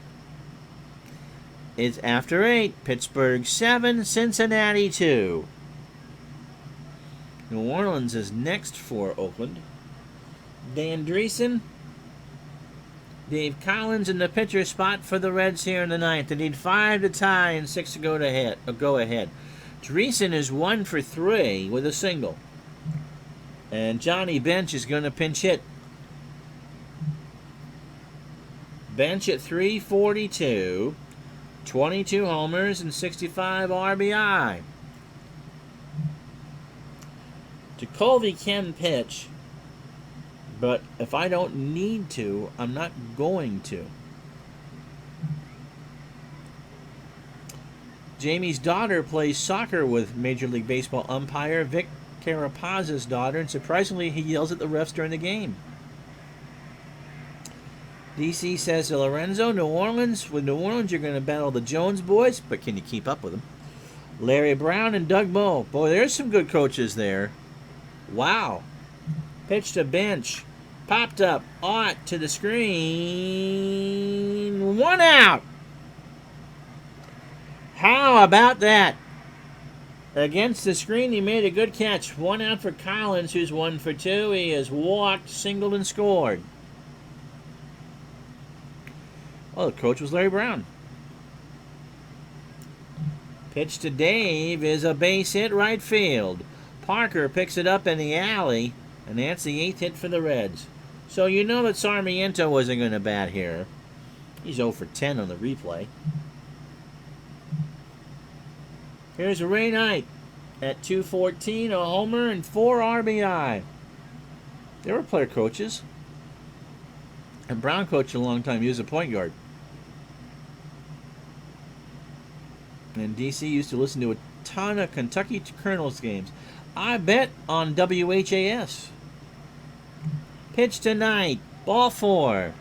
It's after 8. Pittsburgh 7, Cincinnati 2. New Orleans is next for Oakland. Dan Dreesen, Dave Collins in the pitcher spot for the Reds here in the ninth. They need 5 to tie and 6 to go ahead. Dreesen is 1 for 3 with a single. And Johnny Bench is going to pinch hit. Bench at .342, 22 homers and 65 RBI. Jacoby can pitch, but if I don't need to, I'm not going to. Jamie's daughter plays soccer with Major League Baseball umpire Vic Carapaz's daughter, and surprisingly, he yells at the refs during the game. DC says to Lorenzo, with New Orleans, you're going to battle the Jones boys, but can you keep up with them? Larry Brown and Doug Moe. Boy, there's some good coaches there. Wow. Pitch to Bench. Popped up. Ott to the screen. 1 out. How about that? Against the screen, he made a good catch. 1 out for Collins, who's 1 for 2. He has walked, singled, and scored. Well, the coach was Larry Brown. Pitch to Dave is a base hit right field. Parker picks it up in the alley, and that's the 8th hit for the Reds. So you know that Sarmiento wasn't going to bat here. He's 0 for 10 on the replay. Here's Ray Knight at .214, a homer and 4 RBI. They were player coaches. And Brown coached a long time. He was a point guard. And DC used to listen to a ton of Kentucky Colonels games. I bet on WHAS. Pitch tonight. Ball 4.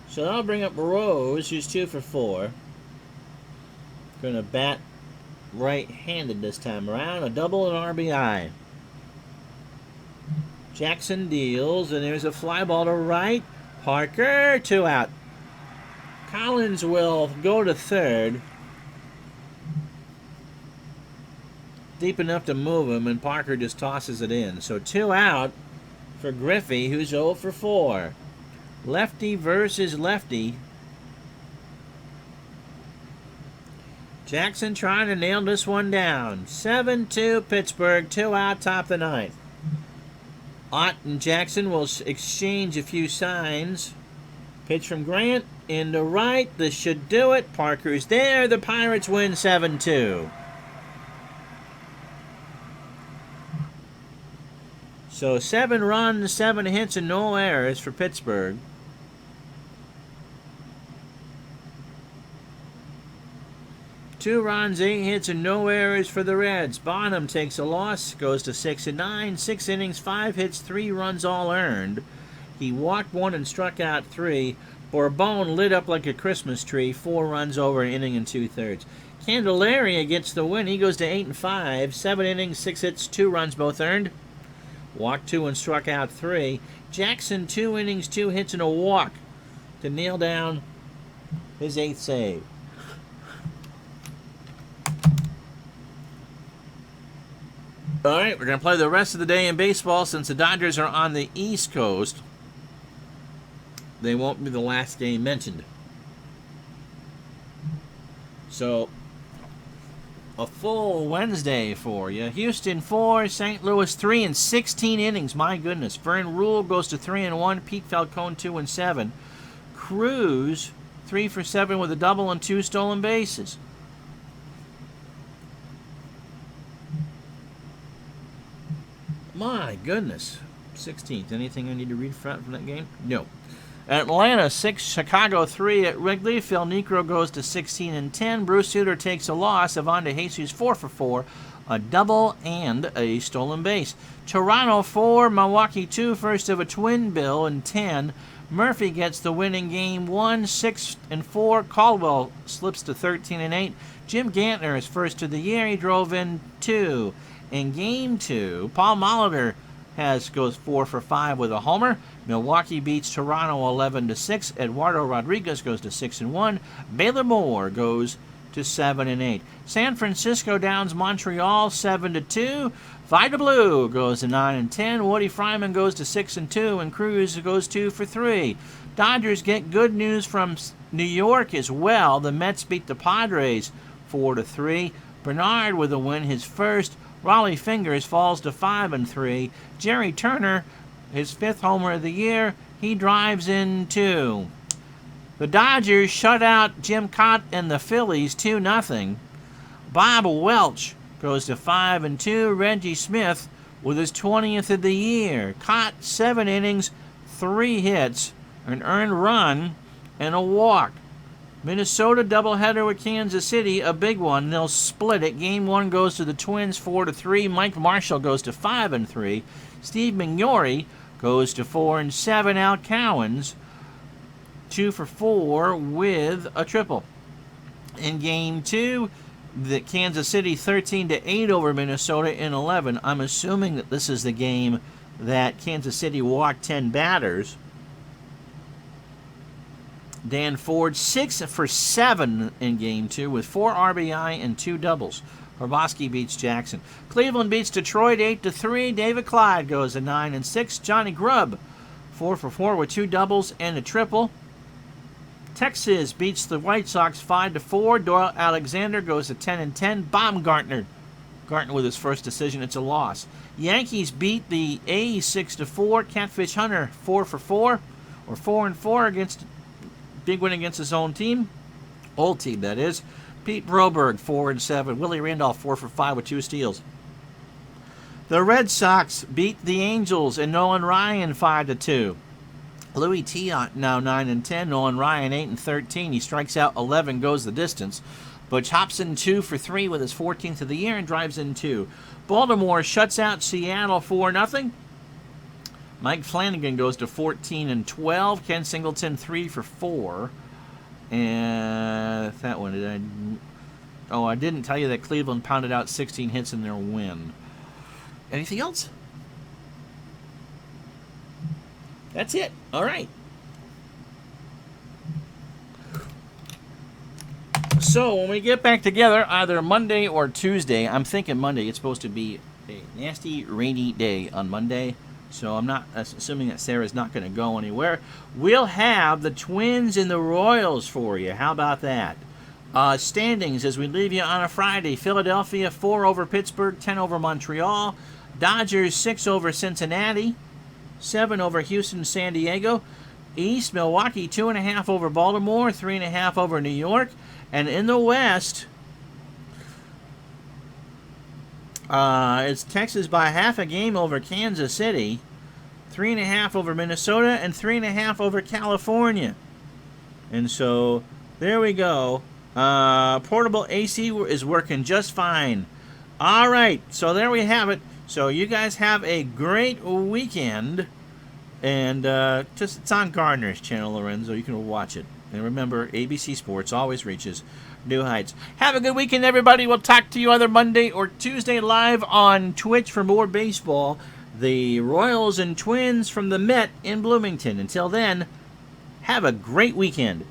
So that'll bring up Rose, who's 2 for 4. Going to bat right-handed this time around. A double and RBI. Jackson deals, and there's a fly ball to right. Parker, 2 out. Collins will go to third. Deep enough to move him, and Parker just tosses it in. So 2 out for Griffey, who's 0 for 4. Lefty versus lefty. Jackson trying to nail this one down. 7-2 Pittsburgh, 2 out, top of the ninth. Ott and Jackson will exchange a few signs. Pitch from Grant into right. This should do it. Parker's there. The Pirates win 7-2. So 7 runs, 7 hits, and no errors for Pittsburgh. Two runs, 8 hits, and no errors for the Reds. Bonham takes a loss, goes to 6-9, 6 innings, 5 hits, 3 runs all earned. He walked 1 and struck out 3. Bourbon lit up like a Christmas tree, 4 runs over an inning and 2/3. Candelaria gets the win. He goes to 8-5, 7 innings, 6 hits, 2 runs both earned. Walked 2 and struck out 3. Jackson, 2 innings, 2 hits, and a walk to nail down his 8th save. All right, we're going to play the rest of the day in baseball. Since the Dodgers are on the East Coast, they won't be the last game mentioned. So, a full Wednesday for you. Houston 4, St. Louis 3 in 16 innings. My goodness. Vern Rule goes to 3 and 1. Pete Falcone 2 and 7. Cruz 3 for 7 with a double and 2 stolen bases. My goodness. 16th. Anything I need to read from that game? No. Atlanta 6, Chicago 3 at Wrigley. Phil Niekro goes to 16 and 10. Bruce Sutter takes a loss. Ivan DeJesus 4 for 4, a double and a stolen base. Toronto 4, Milwaukee 2, first of a twin bill and 10. Murphy gets the win in game 1, 6 and 4. Caldwell slips to 13 and 8. Jim Gantner is first of the year. He drove in 2. In game 2, Paul Molitor goes 4 for 5 with a homer. Milwaukee beats Toronto 11 to 6. Eduardo Rodriguez goes to 6 and 1. Baylor Moore goes to 7 and 8. San Francisco downs Montreal 7 to 2. Vida Blue goes to 9 and 10. Woody Fryman goes to 6 and 2, and Cruz goes 2 for 3. Dodgers get good news from New York as well. The Mets beat the Padres 4 to 3. Bernard with a win, his first. Raleigh Fingers falls to 5 and 3. Jerry Turner, his 5th homer of the year, he drives in 2. The Dodgers shut out Jim Cott and the Phillies 2-0. Bob Welch goes to 5 and 2. Reggie Smith with his 20th of the year. Cott 7 innings, 3 hits, an earned run, and a walk. Minnesota doubleheader with Kansas City, a big one. They'll split it. Game 1 goes to the Twins 4 to 3. Mike Marshall goes to 5 and 3. Steve Mignori goes to 4 and 7. Al Cowens 2 for 4 with a triple. In game 2, the Kansas City 13 to 8 over Minnesota in 11. I'm assuming that this is the game that Kansas City walked 10 batters. Dan Ford 6 for 7 in game 2 with 4 RBI and 2 doubles. Hrabosky beats Jackson. Cleveland beats Detroit 8 to 3. David Clyde goes to 9 and 6. Johnny Grubb 4 for 4 with 2 doubles and a triple. Texas beats the White Sox 5 to 4. Doyle Alexander goes to 10 and 10. Baumgartner with his first decision. It's a loss. Yankees beat the A's 6 to 4. Catfish Hunter 4 for 4 or 4 and 4 against. Big win against his own team. Old team, that is. Pete Broberg, 4 and 7. Willie Randolph, 4 for 5 with 2 steals. The Red Sox beat the Angels and Nolan Ryan 5 to 2. Louis Tiant now 9 and 10. Nolan Ryan 8 and 13. He strikes out 11, goes the distance. Butch Hobson 2 for 3 with his 14th of the year and drives in 2. Baltimore shuts out Seattle 4-0. Mike Flanagan goes to 14 and 12. Ken Singleton 3 for 4. And that one, I didn't tell you that Cleveland pounded out 16 hits in their win. Anything else? That's it. All right. So when we get back together, either Monday or Tuesday, I'm thinking Monday. It's supposed to be a nasty, rainy day on Monday. So I'm not assuming that Sarah's not going to go anywhere. We'll have the Twins and the Royals for you. How about that? Standings as we leave you on a Friday. Philadelphia 4 over Pittsburgh, 10 over Montreal. Dodgers 6 over Cincinnati, 7 over Houston, San Diego. East, Milwaukee 2.5 over Baltimore, 3.5 over New York. And in the West, it's Texas by half a game over Kansas City, 3.5 over Minnesota, and 3.5 over California. And so there we go. Portable AC is working just fine. All right, so there we have it. So you guys have a great weekend. And it's on Gardner's channel, Lorenzo. You can watch it. And remember, ABC Sports always reaches new heights. Have a good weekend, everybody. We'll talk to you either Monday or Tuesday live on Twitch for more baseball. the Royals and Twins from the Met in Bloomington. Until then, have a great weekend.